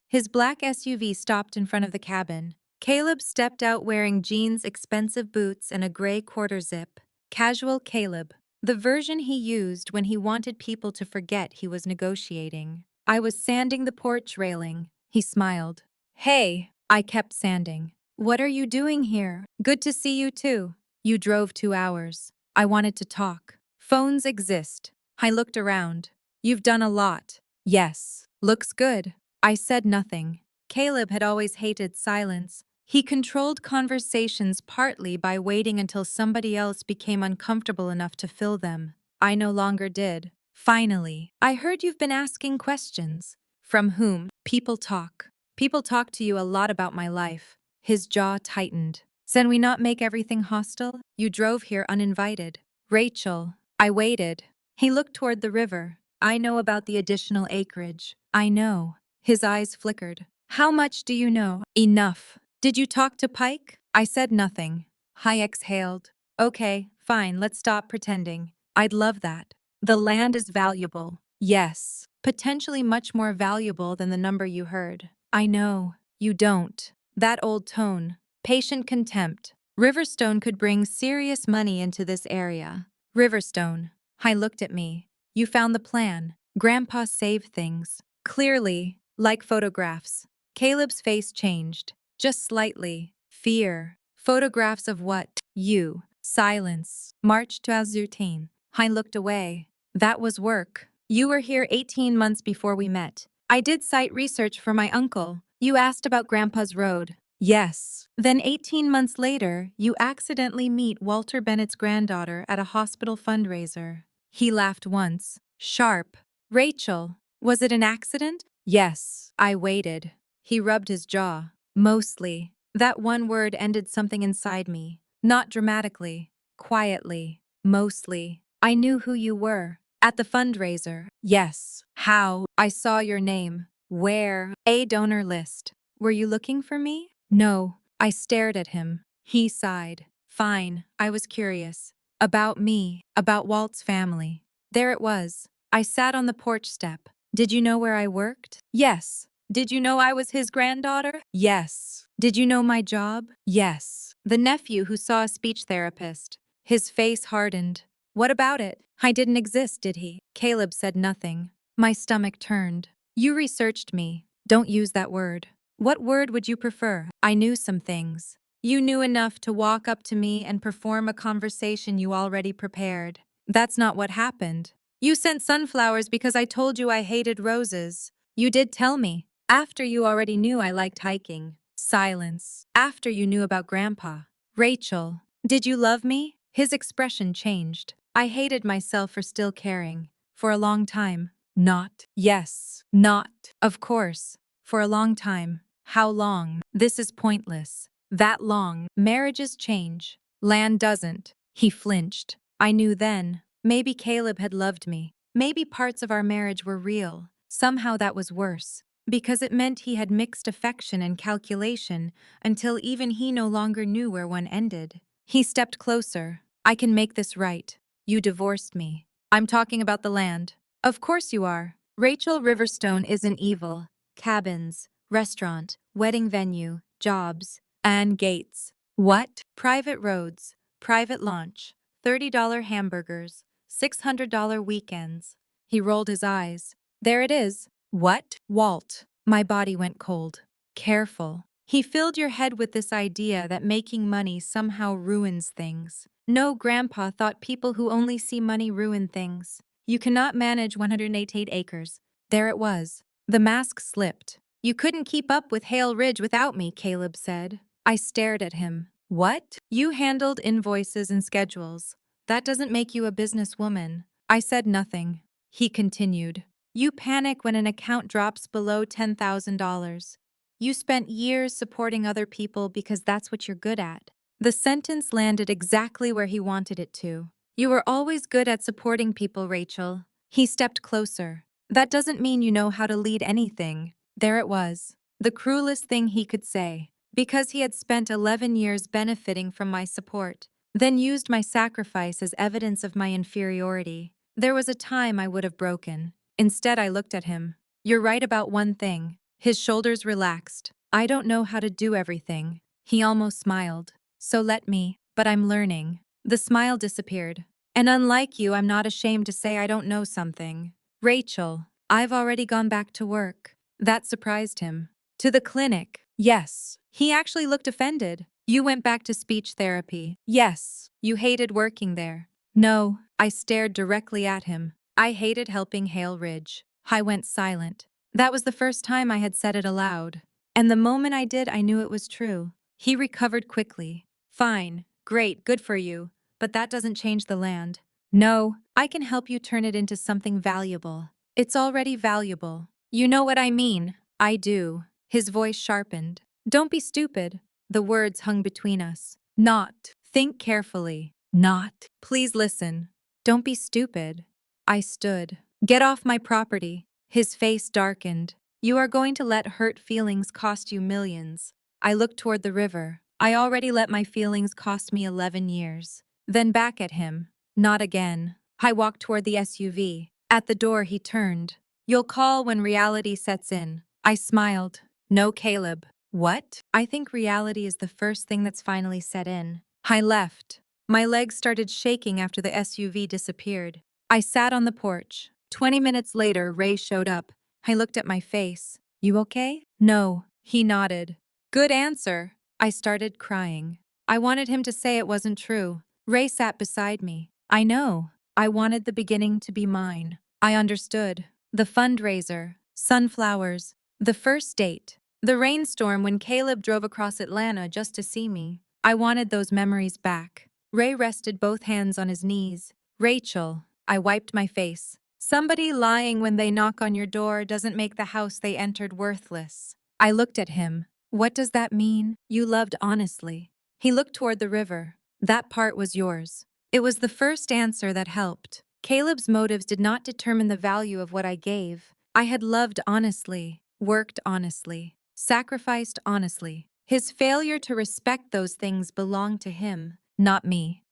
His black SUV stopped in front of the cabin. Caleb stepped out wearing jeans, expensive boots, and a gray quarter zip. Casual Caleb. The version he used when he wanted people to forget he was negotiating. I was sanding the porch railing. He smiled. Hey, I kept sanding. What are you doing here? Good to see you too. You drove 2 hours. I wanted to talk. Phones exist. I looked around. You've done a lot. Yes. Looks good. I said nothing. Caleb had always hated silence. He controlled conversations partly by waiting until somebody else became uncomfortable enough to fill them. I no longer did. Finally, I heard you've been asking questions. From whom? People talk. People talk to you a lot about my life. His jaw tightened. Can we not make everything hostile? You drove here uninvited. Rachel. I waited. He looked toward the river. I know about the additional acreage. I know. His eyes flickered. How much do you know? Enough. Did you talk to Pike? I said nothing. I exhaled. Okay, fine, let's stop pretending. I'd love that. The land is valuable. Yes. Potentially much more valuable than the number you heard. I know. You don't. That old tone. Patient contempt. Riverstone could bring serious money into this area. Riverstone. I looked at me. You found the plan. Grandpa saved things. Clearly, like photographs. Caleb's face changed. Just slightly. Fear. Photographs of what? You. Silence. March 2013. I looked away. That was work. You were here 18 months before we met. I did site research for my uncle. You asked about Grandpa's road. Yes. Then 18 months later, you accidentally meet Walter Bennett's granddaughter at a hospital fundraiser. He laughed once. Sharp. Rachel. Was it an accident? Yes. I waited. He rubbed his jaw. Mostly. That one word ended something inside me. Not dramatically. Quietly. Mostly. I knew who you were. At the fundraiser. Yes. How? I saw your name. Where? A donor list. Were you looking for me? No. I stared at him. He sighed. Fine. I was curious. About me. About Walt's family. There it was. I sat on the porch step. Did you know where I worked? Yes. Did you know I was his granddaughter? Yes. Did you know my job? Yes. The nephew who saw a speech therapist. His face hardened. What about it? I didn't exist, did he? Caleb said nothing. My stomach turned. You researched me. Don't use that word. What word would you prefer? I knew some things. You knew enough to walk up to me and perform a conversation you already prepared. That's not what happened. You sent sunflowers because I told you I hated roses. You did tell me. After you already knew I liked hiking. Silence. After you knew about Grandpa. Rachel, did you love me? His expression changed. I hated myself for still caring. For a long time. Not. Yes. Not. Of course. For a long time. How long? This is pointless. That long. Marriages change. Land doesn't. He flinched. I knew then. Maybe Caleb had loved me. Maybe parts of our marriage were real. Somehow that was worse. Because it meant he had mixed affection and calculation until even he no longer knew where one ended. He stepped closer. I can make this right. You divorced me. I'm talking about the land. Of course you are. Rachel Riverstone isn't evil. Cabins, restaurant, wedding venue, jobs, and gates. What? Private roads, private launch, $30 hamburgers, $600 weekends. He rolled his eyes. There it is. What? Walt. My body went cold. Careful. He filled your head with this idea that making money somehow ruins things. No, Grandpa thought people who only see money ruin things. You cannot manage 188 acres. There it was. The mask slipped. You couldn't keep up with Hale Ridge without me, Caleb said. I stared at him. What? You handled invoices and schedules. That doesn't make you a businesswoman. I said nothing. He continued. You panic when an account drops below $10,000. You spent years supporting other people because that's what you're good at. The sentence landed exactly where he wanted it to. You were always good at supporting people, Rachel. He stepped closer. That doesn't mean you know how to lead anything. There it was. The cruelest thing he could say. Because he had spent 11 years benefiting from my support, then used my sacrifice as evidence of my inferiority. There was a time I would have broken. Instead, I looked at him. You're right about one thing. His shoulders relaxed. I don't know how to do everything. He almost smiled. So let me, but I'm learning. The smile disappeared. And unlike you, I'm not ashamed to say I don't know something. Rachel, I've already gone back to work. That surprised him. To the clinic. Yes. He actually looked offended. You went back to speech therapy. Yes. You hated working there. No. I stared directly at him. I hated helping Hale Ridge. I went silent. That was the first time I had said it aloud. And the moment I did, I knew it was true. He recovered quickly. Fine. Great. Good for you. But that doesn't change the land. No, I can help you turn it into something valuable. It's already valuable. You know what I mean. I do. His voice sharpened. Don't be stupid. The words hung between us. Not. Think carefully. Not. Please listen. Don't be stupid. I stood. Get off my property. His face darkened. You are going to let hurt feelings cost you millions. I looked toward the river. I already let my feelings cost me 11 years. Then back at him. Not again. I walked toward the SUV. At the door, he turned. You'll call when reality sets in. I smiled. No, Caleb. What? I think reality is the first thing that's finally set in. I left. My legs started shaking after the SUV disappeared. I sat on the porch. 20 minutes later, Ray showed up. I looked at my face. You okay? No. He nodded. Good answer. I started crying. I wanted him to say it wasn't true. Ray sat beside me. I know. I wanted the beginning to be mine. I understood. The fundraiser, sunflowers, the first date, the rainstorm when Caleb drove across Atlanta just to see me. I wanted those memories back. Ray rested both hands on his knees. Rachel, I wiped my face. Somebody lying when they knock on your door doesn't make the house they entered worthless. I looked at him. What does that mean? You loved honestly. He looked toward the river. That part was yours. It was the first answer that helped. Caleb's motives did not determine the value of what I gave. I had loved honestly, worked honestly, sacrificed honestly. His failure to respect those things belonged to him, not me.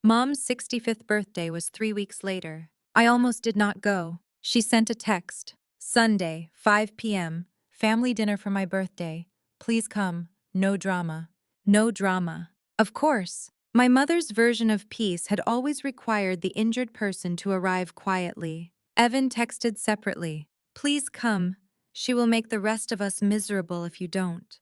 Mom's 65th birthday was 3 weeks later. I almost did not go. She sent a text. Sunday, 5 p.m. Family dinner for my birthday. Please come. No drama. No drama. Of course. My mother's version of peace had always required the injured person to arrive quietly. Evan texted separately. Please come. She will make the rest of us miserable if you don't.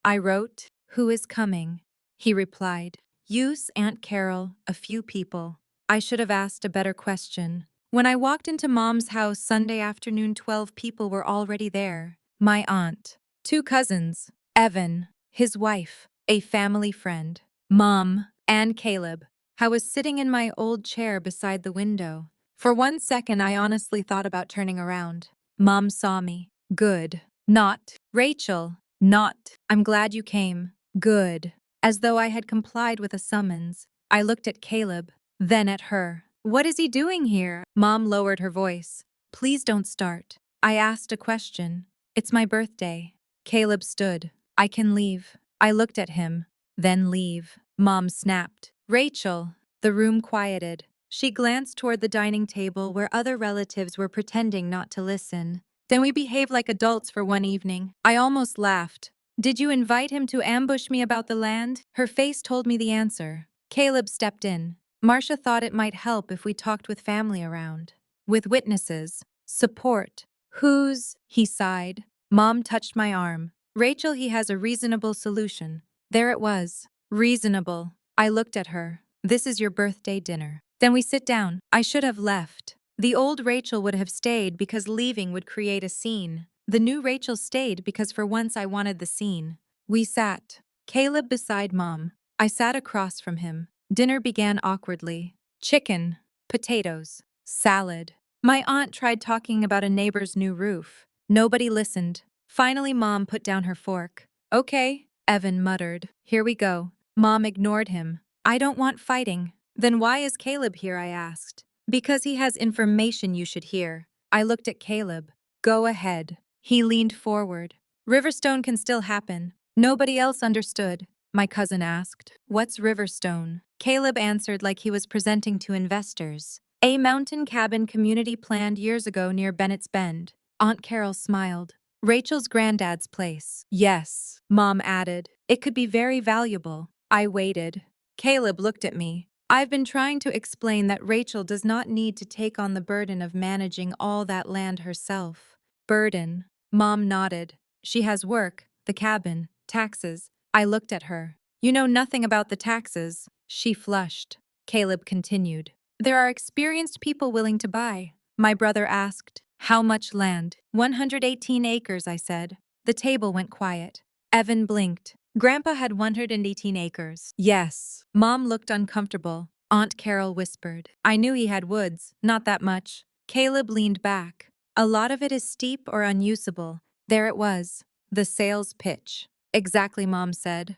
I wrote, Who is coming? He replied, Use Aunt Carol, a few people. I should have asked a better question. When I walked into Mom's house Sunday afternoon, 12 people were already there. My aunt, 2 cousins, Evan, his wife, a family friend, Mom, and Caleb. I was sitting in my old chair beside the window. For 1 second, I honestly thought about turning around. Mom saw me. Good. Not. Rachel. Not. I'm glad you came. Good. As though I had complied with a summons. I looked at Caleb, then at her. What is he doing here? Mom lowered her voice. Please don't start. I asked a question. It's my birthday. Caleb stood. I can leave. I looked at him. Then leave. Mom snapped. Rachel. The room quieted. She glanced toward the dining table where other relatives were pretending not to listen. Then we behave like adults for one evening. I almost laughed. Did you invite him to ambush me about the land? Her face told me the answer. Caleb stepped in. Marcia thought it might help if we talked with family around. With witnesses. Support. Who's? He sighed. Mom touched my arm. Rachel, he has a reasonable solution. There it was. Reasonable. I looked at her. This is your birthday dinner. Then we sit down. I should have left. The old Rachel would have stayed because leaving would create a scene. The new Rachel stayed because for once I wanted the scene. We sat. Caleb beside Mom. I sat across from him. Dinner began awkwardly. Chicken, potatoes, salad. My aunt tried talking about a neighbor's new roof. Nobody listened. Finally, Mom put down her fork. Okay, Evan muttered. Here we go. Mom ignored him. I don't want fighting. Then why is Caleb here? I asked. Because he has information you should hear. I looked at Caleb. Go ahead. He leaned forward. Riverstone can still happen. Nobody else understood. My cousin asked. What's Riverstone? Caleb answered like he was presenting to investors. A mountain cabin community planned years ago near Bennett's Bend. Aunt Carol smiled. Rachel's granddad's place. Yes, Mom added. It could be very valuable. I waited. Caleb looked at me. I've been trying to explain that Rachel does not need to take on the burden of managing all that land herself. Burden. Mom nodded. She has work, the cabin, taxes. I looked at her. You know nothing about the taxes. She flushed. Caleb continued. There are experienced people willing to buy. My brother asked. How much land? 118 acres, I said. The table went quiet. Evan blinked. Grandpa had 118 acres. Yes. Mom looked uncomfortable. Aunt Carol whispered. I knew he had woods, not that much. Caleb leaned back. A lot of it is steep or unusable. There it was. The sales pitch. Exactly, Mom said.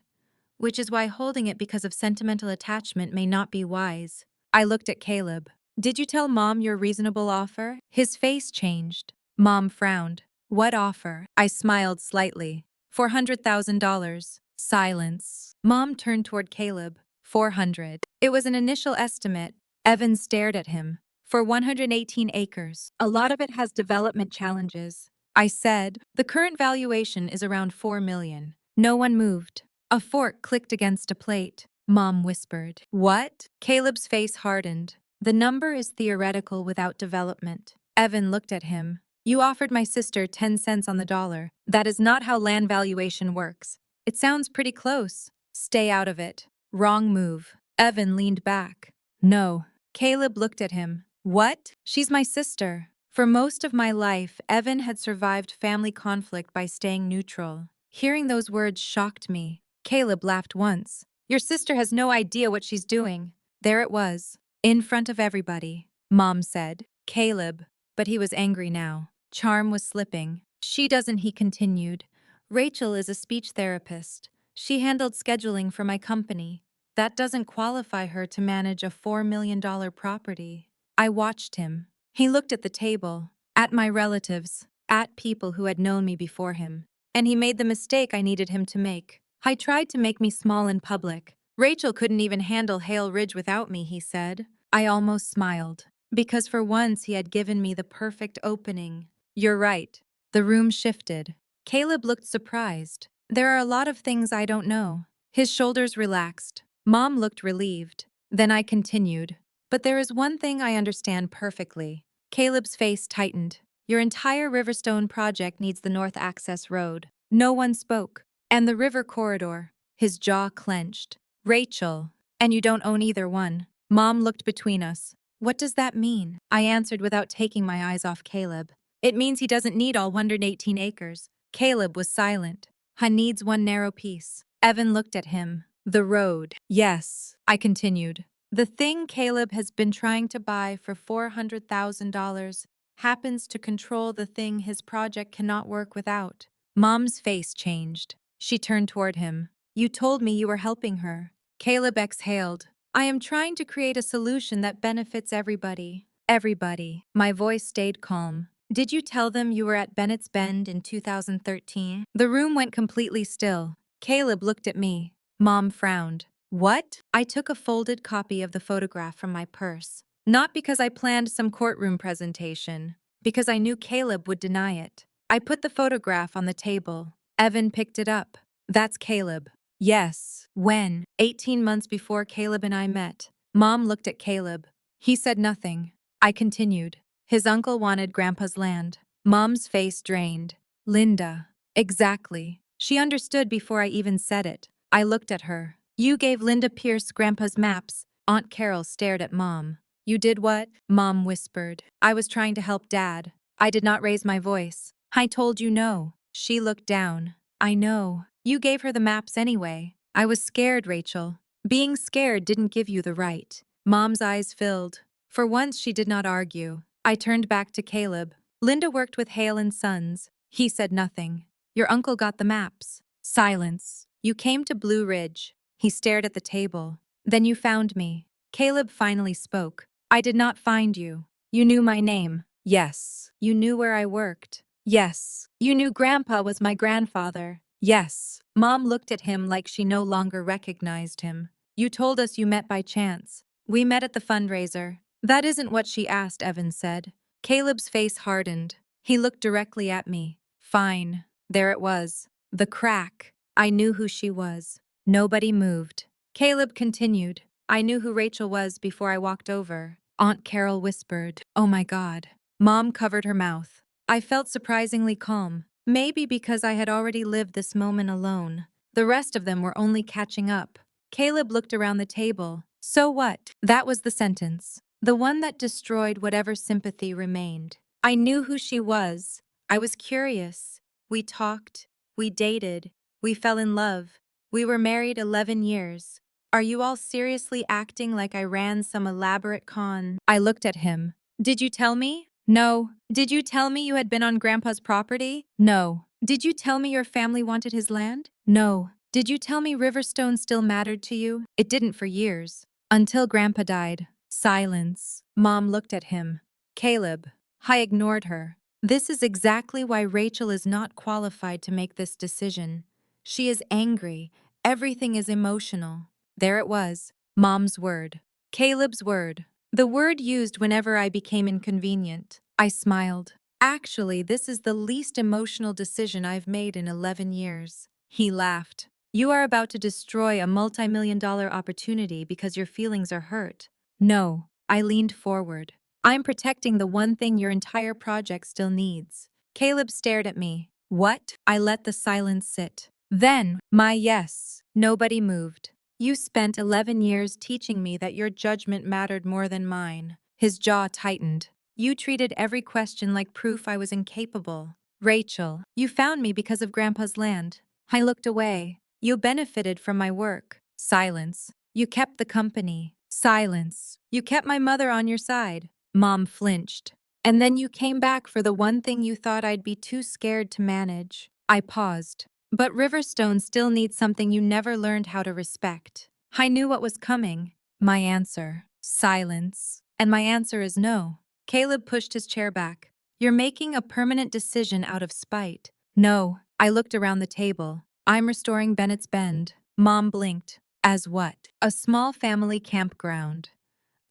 Which is why holding it because of sentimental attachment may not be wise. I looked at Caleb. Did you tell Mom your reasonable offer? His face changed. Mom frowned. What offer? I smiled slightly. $400,000. Silence. Mom turned toward Caleb. 400. It was an initial estimate. Evan stared at him. For 118 acres. A lot of it has development challenges. I said, the current valuation is around 4 million. No one moved. A fork clicked against a plate. Mom whispered. What? Caleb's face hardened. The number is theoretical without development. Evan looked at him. You offered my sister 10 cents on the dollar. That is not how land valuation works. It sounds pretty close. Stay out of it. Wrong move. Evan leaned back. No. Caleb looked at him. What? She's my sister. For most of my life, Evan had survived family conflict by staying neutral. Hearing those words shocked me. Caleb laughed once. Your sister has no idea what she's doing. There it was. In front of everybody. Mom said. Caleb. But he was angry now. Charm was slipping. She doesn't, he continued. Rachel is a speech therapist. She handled scheduling for my company. That doesn't qualify her to manage a $4 million property. I watched him. He looked at the table, at my relatives, at people who had known me before him. And he made the mistake I needed him to make. I tried to make me small in public. Rachel couldn't even handle Hale Ridge without me, he said. I almost smiled. Because for once he had given me the perfect opening. You're right. The room shifted. Caleb looked surprised. There are a lot of things I don't know. His shoulders relaxed. Mom looked relieved. Then I continued. But there is one thing I understand perfectly. Caleb's face tightened. Your entire Riverstone project needs the North Access Road. No one spoke. And the river corridor. His jaw clenched. Rachel. And you don't own either one. Mom looked between us. What does that mean? I answered without taking my eyes off Caleb. It means he doesn't need all 118 acres. Caleb was silent. He needs one narrow piece. Evan looked at him. The road. Yes, I continued. The thing Caleb has been trying to buy for $400,000 happens to control the thing his project cannot work without. Mom's face changed. She turned toward him. You told me you were helping her. Caleb exhaled. I am trying to create a solution that benefits everybody. Everybody. My voice stayed calm. Did you tell them you were at Bennett's Bend in 2013? The room went completely still. Caleb looked at me. Mom frowned. What? I took a folded copy of the photograph from my purse. Not because I planned some courtroom presentation, because I knew Caleb would deny it. I put the photograph on the table. Evan picked it up. That's Caleb. Yes. When? 18 months before Caleb and I met. Mom looked at Caleb. He said nothing. I continued. His uncle wanted Grandpa's land. Mom's face drained. Linda. Exactly. She understood before I even said it. I looked at her. You gave Linda Pierce Grandpa's maps. Aunt Carol stared at Mom. You did what? Mom whispered. I was trying to help Dad. I did not raise my voice. I told you no. She looked down. I know. You gave her the maps anyway. I was scared, Rachel. Being scared didn't give you the right. Mom's eyes filled. For once, she did not argue. I turned back to Caleb. Linda worked with Hale and Sons. He said nothing. Your uncle got the maps. Silence. You came to Blue Ridge. He stared at the table. Then you found me. Caleb finally spoke. I did not find you. You knew my name. Yes. You knew where I worked. Yes. You knew Grandpa was my grandfather. Yes. Mom looked at him like she no longer recognized him. You told us you met by chance. We met at the fundraiser. That isn't what she asked, Evan said. Caleb's face hardened. He looked directly at me. Fine. There it was. The crack. I knew who she was. Nobody moved. Caleb continued. I knew who Rachel was before I walked over. Aunt Carol whispered, "Oh my God." Mom covered her mouth. I felt surprisingly calm. Maybe because I had already lived this moment alone. The rest of them were only catching up. Caleb looked around the table. So what? That was the sentence. The one that destroyed whatever sympathy remained. I knew who she was. I was curious. We talked. We dated. We fell in love. We were married 11 years. Are you all seriously acting like I ran some elaborate con? I looked at him. Did you tell me? No. Did you tell me you had been on Grandpa's property? No. Did you tell me your family wanted his land? No. Did you tell me Riverstone still mattered to you? It didn't for years. Until Grandpa died. Silence. Mom looked at him. Caleb. I ignored her. This is exactly why Rachel is not qualified to make this decision. She is angry. Everything is emotional. There it was. Mom's word. Caleb's word. The word used whenever I became inconvenient. I smiled. Actually, this is the least emotional decision I've made in 11 years. He laughed. You are about to destroy a multi-million-dollar opportunity because your feelings are hurt. No. I leaned forward. I'm protecting the one thing your entire project still needs. Caleb stared at me. What? I let the silence sit. Then, my yes. Nobody moved. You spent 11 years teaching me that your judgment mattered more than mine. His jaw tightened. You treated every question like proof I was incapable. Rachel, you found me because of Grandpa's land. I looked away. You benefited from my work. Silence. You kept the company. Silence. You kept my mother on your side. Mom flinched. And then you came back for the one thing you thought I'd be too scared to manage. I paused. But Riverstone still needs something you never learned how to respect. I knew what was coming. My answer. Silence. And my answer is no. Caleb pushed his chair back. You're making a permanent decision out of spite. No. I looked around the table. I'm restoring Bennett's Bend. Mom blinked. As what? A small family campground.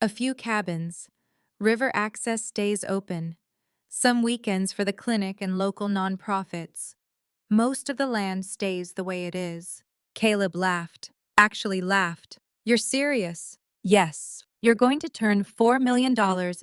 A few cabins. River access stays open. Some weekends for the clinic and local nonprofits. Most of the land stays the way it is. Caleb laughed. Actually laughed. You're serious? Yes. You're going to turn $4 million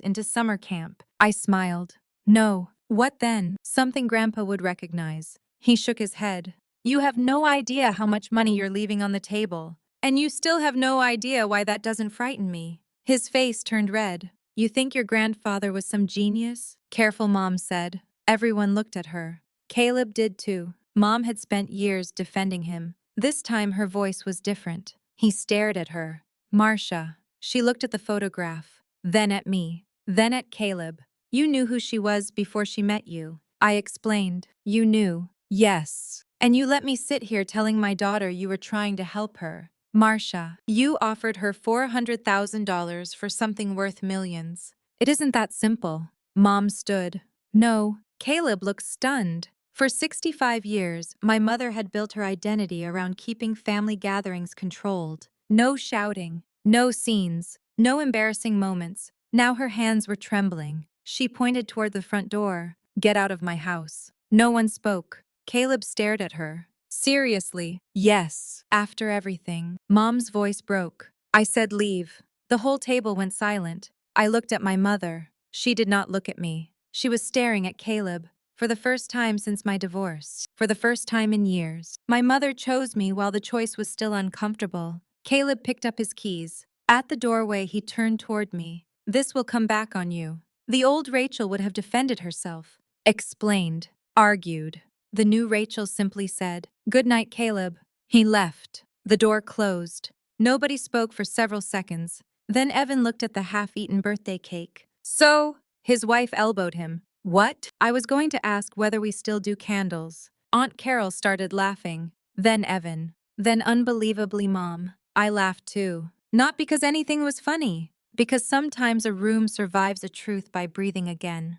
into summer camp. I smiled. No. What then? Something Grandpa would recognize. He shook his head. You have no idea how much money you're leaving on the table. And you still have no idea why that doesn't frighten me. His face turned red. You think your grandfather was some genius? Careful, Mom said. Everyone looked at her. Caleb did too. Mom had spent years defending him. This time her voice was different. He stared at her. Marcia. She looked at the photograph. Then at me. Then at Caleb. You knew who she was before she met you. I explained. You knew. Yes. And you let me sit here telling my daughter you were trying to help her. Marcia, you offered her $400,000 for something worth millions. It isn't that simple. Mom stood. No. Caleb looked stunned. For 65 years, my mother had built her identity around keeping family gatherings controlled. No shouting, no scenes, no embarrassing moments. Now her hands were trembling. She pointed toward the front door. Get out of my house. No one spoke. Caleb stared at her. Seriously, yes. After everything. Mom's voice broke. I said leave. The whole table went silent. I looked at my mother. She did not look at me. She was staring at Caleb. For the first time since my divorce. For the first time in years. My mother chose me while the choice was still uncomfortable. Caleb picked up his keys. At the doorway, he turned toward me. This will come back on you. The old Rachel would have defended herself. Explained. Argued. The new Rachel simply said, "Good night, Caleb." He left. The door closed. Nobody spoke for several seconds. Then Evan looked at the half-eaten birthday cake. So, his wife elbowed him. What? I was going to ask whether we still do candles. Aunt Carol started laughing. Then Evan. Then unbelievably Mom. I laughed too. Not because anything was funny. Because sometimes a room survives a truth by breathing again.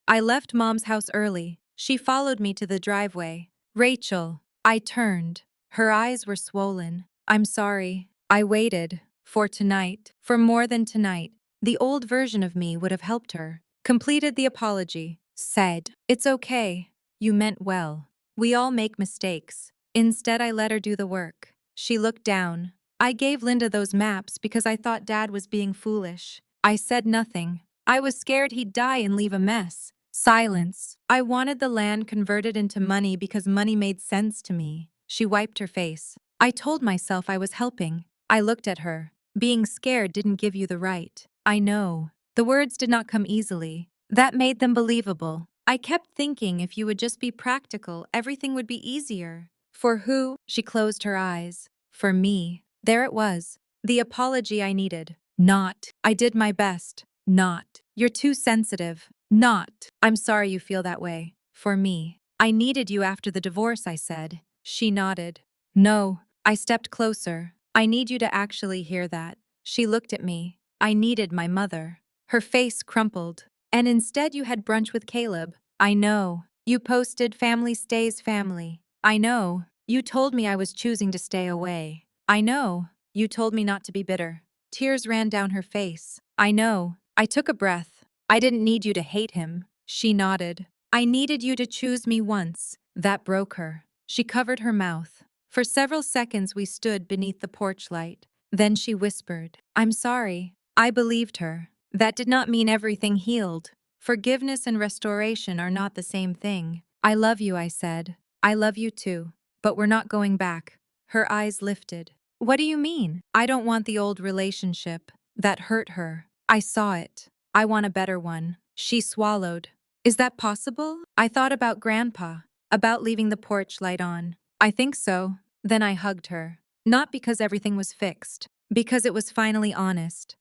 I left Mom's house early. She followed me to the driveway. Rachel. I turned. Her eyes were swollen. I'm sorry. I waited. For tonight. For more than tonight. The old version of me would have helped her. Completed the apology. Said, "It's okay. You meant well. We all make mistakes." Instead, I let her do the work. She looked down. I gave Linda those maps because I thought Dad was being foolish. I said nothing. I was scared he'd die and leave a mess. Silence. I wanted the land converted into money because money made sense to me. She wiped her face. I told myself I was helping. I looked at her. Being scared didn't give you the right. I know. The words did not come easily. That made them believable. I kept thinking if you would just be practical, everything would be easier. For who? She closed her eyes. For me. There it was. The apology I needed. Not. I did my best. Not. You're too sensitive. Not. I'm sorry you feel that way. For me. I needed you after the divorce, I said. She nodded. No. I stepped closer. I need you to actually hear that. She looked at me. I needed my mother. Her face crumpled. And instead you had brunch with Caleb. I know. You posted family stays family. I know. You told me I was choosing to stay away. I know. You told me not to be bitter. Tears ran down her face. I know. I took a breath. I didn't need you to hate him. She nodded. I needed you to choose me once. That broke her. She covered her mouth. For several seconds we stood beneath the porch light. Then she whispered, "I'm sorry." I believed her. That did not mean everything healed. Forgiveness and restoration are not the same thing. I love you, I said. I love you too. But we're not going back. Her eyes lifted. What do you mean? I don't want the old relationship. That hurt her. I saw it. I want a better one. She swallowed. Is that possible? I thought about Grandpa. About leaving the porch light on. I think so. Then I hugged her. Not because everything was fixed. Because it was finally honest.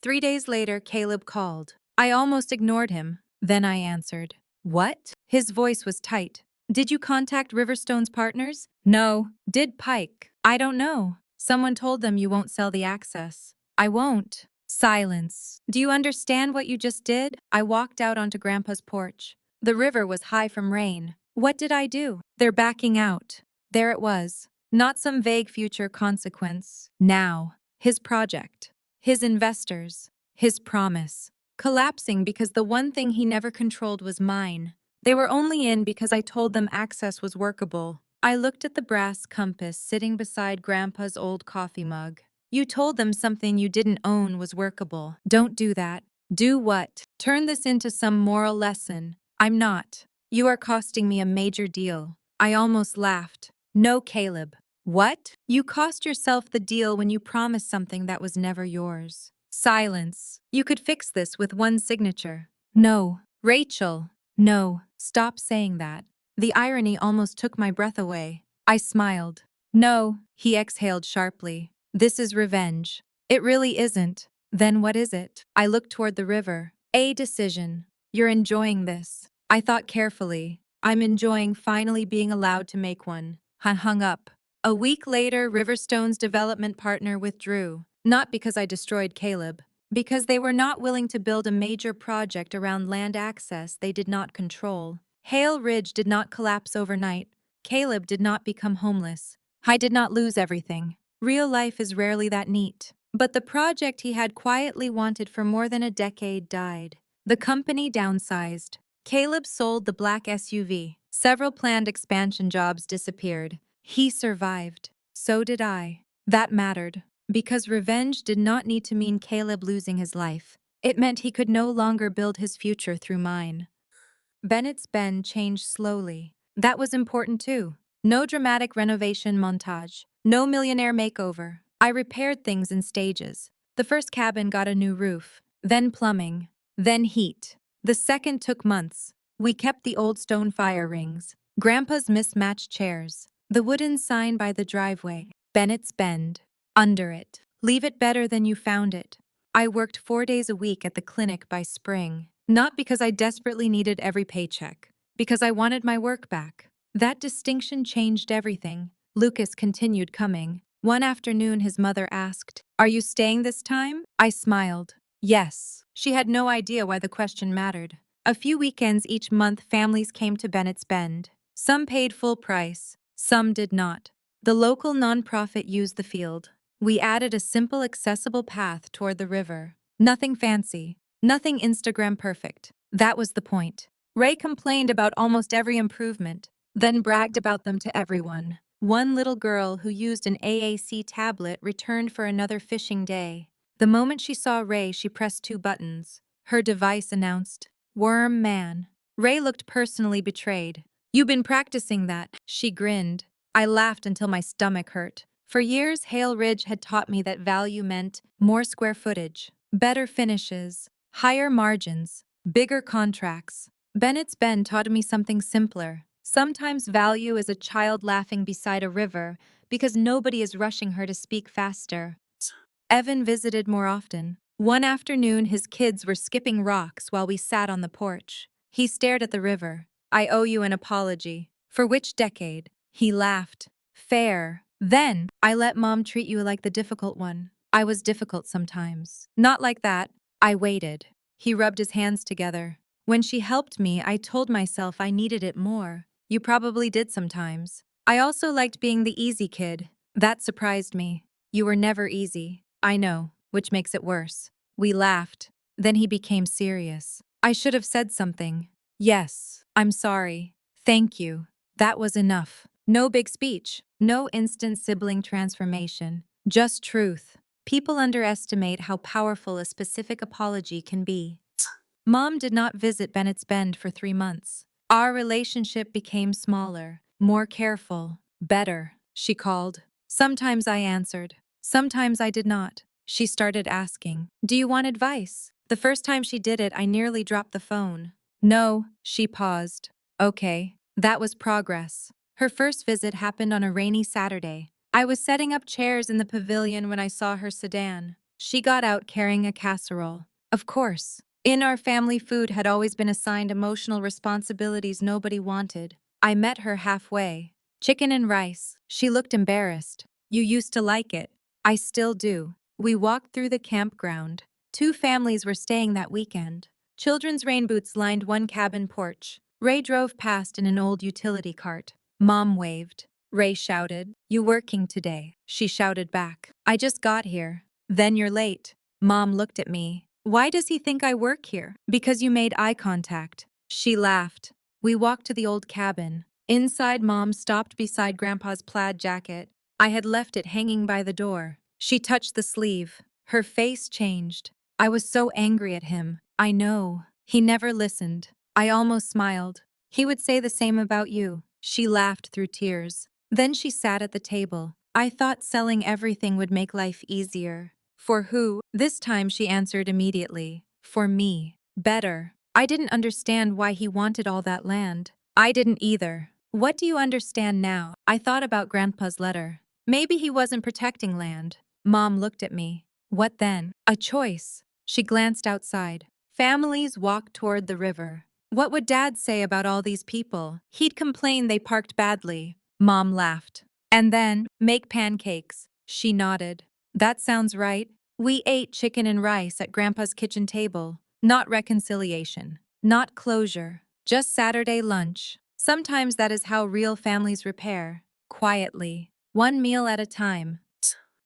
3 days later, Caleb called. I almost ignored him. Then I answered. What? His voice was tight. Did you contact Riverstone's partners? No. Did Pike? I don't know. Someone told them you won't sell the access. I won't. Silence. Do you understand what you just did? I walked out onto Grandpa's porch. The river was high from rain. What did I do? They're backing out. There it was. Not some vague future consequence. Now. His project. His investors. His promise. Collapsing because the one thing he never controlled was mine. They were only in because I told them access was workable. I looked at the brass compass sitting beside Grandpa's old coffee mug. You told them something you didn't own was workable. Don't do that. Do what? Turn this into some moral lesson. I'm not. You are costing me a major deal. I almost laughed. No, Caleb. What? You cost yourself the deal when you promised something that was never yours. Silence. You could fix this with one signature. No. Rachel. No. Stop saying that. The irony almost took my breath away. I smiled. No, he exhaled sharply. This is revenge. It really isn't. Then what is it? I looked toward the river. A decision. You're enjoying this. I thought carefully. I'm enjoying finally being allowed to make one. I hung up. A week later, Riverstone's development partner withdrew. Not because I destroyed Caleb, because they were not willing to build a major project around land access they did not control. Hale Ridge did not collapse overnight. Caleb did not become homeless. I did not lose everything. Real life is rarely that neat. But the project he had quietly wanted for more than a decade died. The company downsized. Caleb sold the black SUV. Several planned expansion jobs disappeared. He survived. So did I. That mattered. Because revenge did not need to mean Caleb losing his life. It meant he could no longer build his future through mine. Bennett's Bend changed slowly. That was important too. No dramatic renovation montage. No millionaire makeover. I repaired things in stages. The first cabin got a new roof, then plumbing, then heat. The second took months. We kept the old stone fire rings, Grandpa's mismatched chairs, the wooden sign by the driveway, Bennett's Bend. Under it. Leave it better than you found it. I worked 4 days a week at the clinic by spring. Not because I desperately needed every paycheck, because I wanted my work back. That distinction changed everything. Lucas continued coming. One afternoon, his mother asked, "Are you staying this time?" I smiled. Yes. She had no idea why the question mattered. A few weekends each month, families came to Bennett's Bend. Some paid full price, some did not. The local nonprofit used the field. We added a simple, accessible path toward the river. Nothing fancy. Nothing Instagram perfect. That was the point. Ray complained about almost every improvement, then bragged about them to everyone. One little girl who used an AAC tablet returned for another fishing day. The moment she saw Ray, she pressed 2 buttons. Her device announced, "Worm Man." Ray looked personally betrayed. "You've been practicing that," she grinned. I laughed until my stomach hurt. For years, Hale Ridge had taught me that value meant more square footage, better finishes, higher margins, bigger contracts. Bennett's Bend taught me something simpler. Sometimes value is a child laughing beside a river because nobody is rushing her to speak faster. Evan visited more often. One afternoon, his kids were skipping rocks while we sat on the porch. He stared at the river. "I owe you an apology." "For which decade?" He laughed. "Fair. Then, I let Mom treat you like the difficult one." "I was difficult sometimes." "Not like that." I waited. He rubbed his hands together. "When she helped me, I told myself I needed it more." "You probably did sometimes." "I also liked being the easy kid." That surprised me. "You were never easy." "I know, which makes it worse." We laughed. Then he became serious. "I should have said something." "Yes, I'm sorry. Thank you." That was enough. No big speech. No instant sibling transformation. Just truth. People underestimate how powerful a specific apology can be. Mom did not visit Bennett's Bend for 3 months. Our relationship became smaller, more careful, better. She called. Sometimes I answered. Sometimes I did not. She started asking, "Do you want advice?" The first time she did it, I nearly dropped the phone. "No," she paused. "Okay." That was progress. Her first visit happened on a rainy Saturday. I was setting up chairs in the pavilion when I saw her sedan. She got out carrying a casserole. Of course. In our family, food had always been assigned emotional responsibilities nobody wanted. I met her halfway. "Chicken and rice." She looked embarrassed. "You used to like it." "I still do." We walked through the campground. 2 families were staying that weekend. Children's rain boots lined one cabin porch. Ray drove past in an old utility cart. Mom waved. Ray shouted, "You working today?" She shouted back, "I just got here." "Then you're late." Mom looked at me. "Why does he think I work here?" "Because you made eye contact." She laughed. We walked to the old cabin. Inside, Mom stopped beside Grandpa's plaid jacket. I had left it hanging by the door. She touched the sleeve. Her face changed. "I was so angry at him." "I know. He never listened." I almost smiled. "He would say the same about you." She laughed through tears. Then she sat at the table. "I thought selling everything would make life easier." For who? This time she answered immediately. For me. Better. I didn't understand why he wanted all that land. I didn't either. What do you understand now? I thought about Grandpa's letter. Maybe he wasn't protecting land. Mom looked at me. What then? A choice. She glanced outside. Families walked toward the river. What would Dad say about all these people? He'd complain they parked badly. Mom laughed. And then, make pancakes. She nodded. That sounds right. We ate chicken and rice at Grandpa's kitchen table. Not reconciliation. Not closure. Just Saturday lunch. Sometimes that is how real families repair. Quietly. One meal at a time.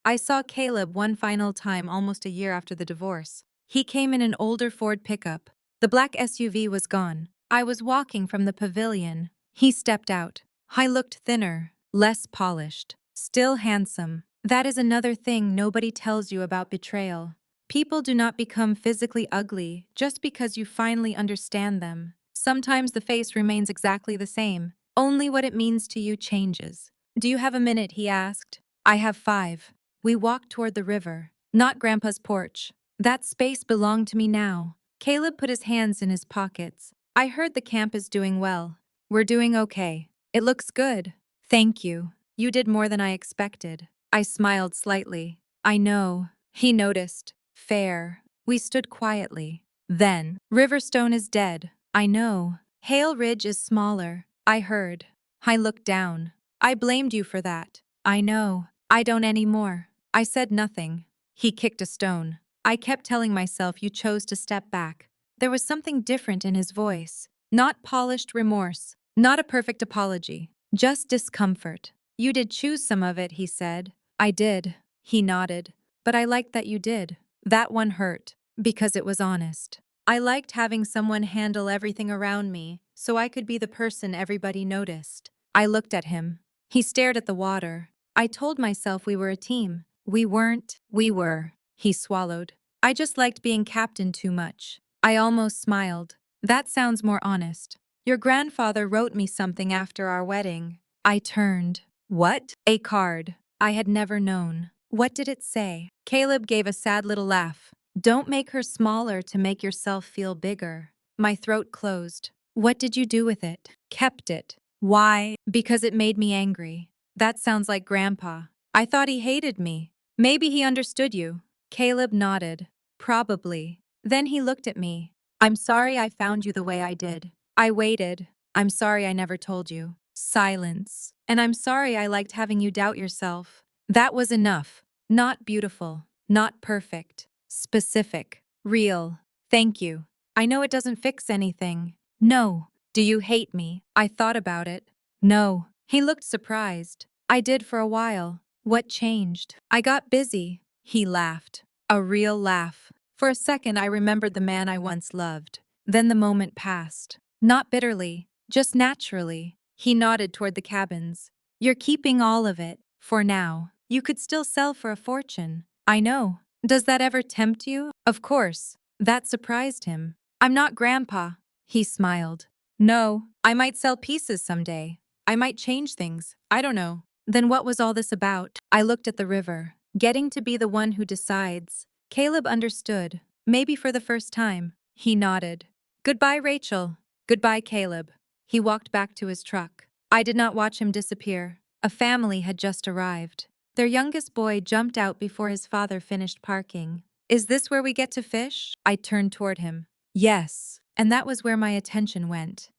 I saw Caleb one final time almost a year after the divorce. He came in an older Ford pickup. The black SUV was gone. I was walking from the pavilion. He stepped out. I looked thinner, less polished, still handsome. That is another thing nobody tells you about betrayal. People do not become physically ugly just because you finally understand them. Sometimes the face remains exactly the same. Only what it means to you changes. Do you have a minute? He asked. I have 5. We walked toward the river, not Grandpa's porch. That space belonged to me now. Caleb put his hands in his pockets. I heard the camp is doing well. We're doing okay. It looks good. Thank you. You did more than I expected. I smiled slightly. I know. He noticed. Fair. We stood quietly. Then, Riverstone is dead. I know. Hale Ridge is smaller. I heard. I looked down. I blamed you for that. I know. I don't anymore. I said nothing. He kicked a stone. I kept telling myself you chose to step back. There was something different in his voice. Not polished remorse. Not a perfect apology. Just discomfort. You did choose some of it, he said. I did. He nodded. But I liked that you did. That one hurt. Because it was honest. I liked having someone handle everything around me, so I could be the person everybody noticed. I looked at him. He stared at the water. I told myself we were a team. We weren't. We were. He swallowed. I just liked being captain too much. I almost smiled. That sounds more honest. Your grandfather wrote me something after our wedding. I turned. What? A card. I had never known. What did it say? Caleb gave a sad little laugh. Don't make her smaller to make yourself feel bigger. My throat closed. What did you do with it? Kept it. Why? Because it made me angry. That sounds like Grandpa. I thought he hated me. Maybe he understood you. Caleb nodded. Probably. Then he looked at me. I'm sorry I found you the way I did. I waited. I'm sorry I never told you. Silence. And I'm sorry I liked having you doubt yourself. That was enough. Not beautiful. Not perfect. Specific. Real. Thank you. I know it doesn't fix anything. No. Do you hate me? I thought about it. No. He looked surprised. I did for a while. What changed? I got busy. He laughed. A real laugh. For a second I remembered the man I once loved. Then the moment passed. Not bitterly. Just naturally. He nodded toward the cabins. You're keeping all of it. For now. You could still sell for a fortune. I know. Does that ever tempt you? Of course. That surprised him. I'm not Grandpa. He smiled. No, I might sell pieces someday. I might change things. I don't know. Then what was all this about? I looked at the river. Getting to be the one who decides. Caleb understood. Maybe for the first time. He nodded. Goodbye, Rachel. Goodbye, Caleb. He walked back to his truck. I did not watch him disappear. A family had just arrived. Their youngest boy jumped out before his father finished parking. Is this where we get to fish? I turned toward him. Yes. And that was where my attention went.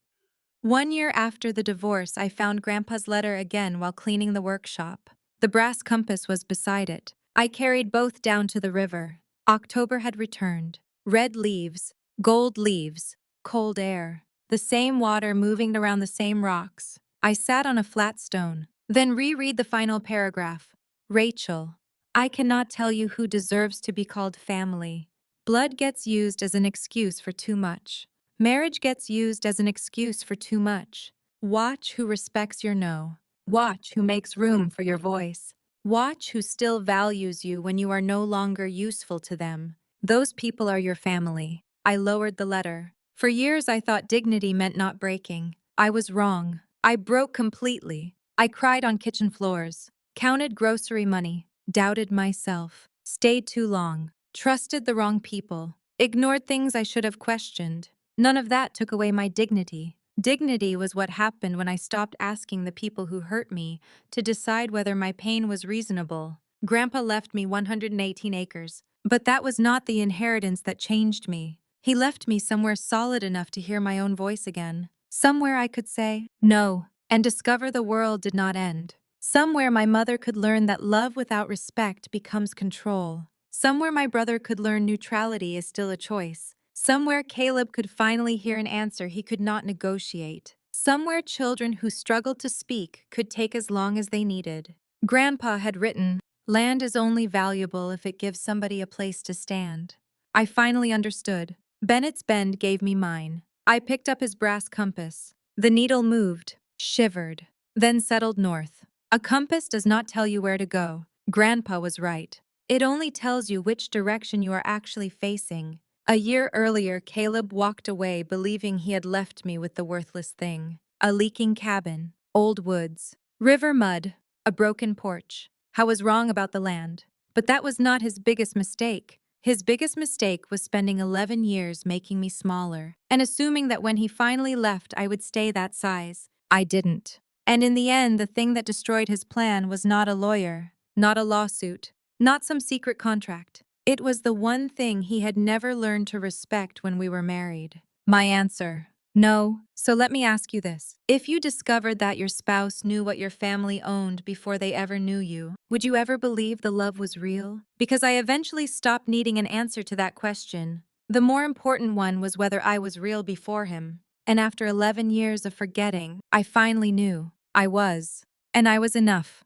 1 year after the divorce, I found Grandpa's letter again while cleaning the workshop. The brass compass was beside it. I carried both down to the river. October had returned. Red leaves, gold leaves, cold air. The same water moving around the same rocks. I sat on a flat stone, then reread the final paragraph. Rachel, I cannot tell you who deserves to be called family. Blood gets used as an excuse for too much. Marriage gets used as an excuse for too much. Watch who respects your no. Watch who makes room for your voice. Watch who still values you when you are no longer useful to them. Those people are your family. I lowered the letter. For years I thought dignity meant not breaking. I was wrong. I broke completely. I cried on kitchen floors, counted grocery money, doubted myself. Stayed too long. Trusted the wrong people. Ignored things I should have questioned. None of that took away my dignity. Dignity was what happened when I stopped asking the people who hurt me to decide whether my pain was reasonable. Grandpa left me 118 acres, but that was not the inheritance that changed me. He left me somewhere solid enough to hear my own voice again. Somewhere I could say, no, and discover the world did not end. Somewhere my mother could learn that love without respect becomes control. Somewhere my brother could learn neutrality is still a choice. Somewhere Caleb could finally hear an answer he could not negotiate. Somewhere children who struggled to speak could take as long as they needed. Grandpa had written, "Land is only valuable if it gives somebody a place to stand." I finally understood. Bennett's Bend gave me mine. I picked up his brass compass. The needle moved, shivered, then settled north. A compass does not tell you where to go. Grandpa was right. It only tells you which direction you are actually facing. A year earlier, Caleb walked away believing he had left me with the worthless thing. A leaking cabin, old woods, river mud, a broken porch. I was wrong about the land. But that was not his biggest mistake. His biggest mistake was spending 11 years making me smaller and assuming that when he finally left I would stay that size. I didn't. And in the end, the thing that destroyed his plan was not a lawyer, not a lawsuit, not some secret contract. It was the one thing he had never learned to respect when we were married. My answer: no. So let me ask you this. If you discovered that your spouse knew what your family owned before they ever knew you, would you ever believe the love was real? Because I eventually stopped needing an answer to that question. The more important one was whether I was real before him. And after 11 years of forgetting, I finally knew. I was. And I was enough.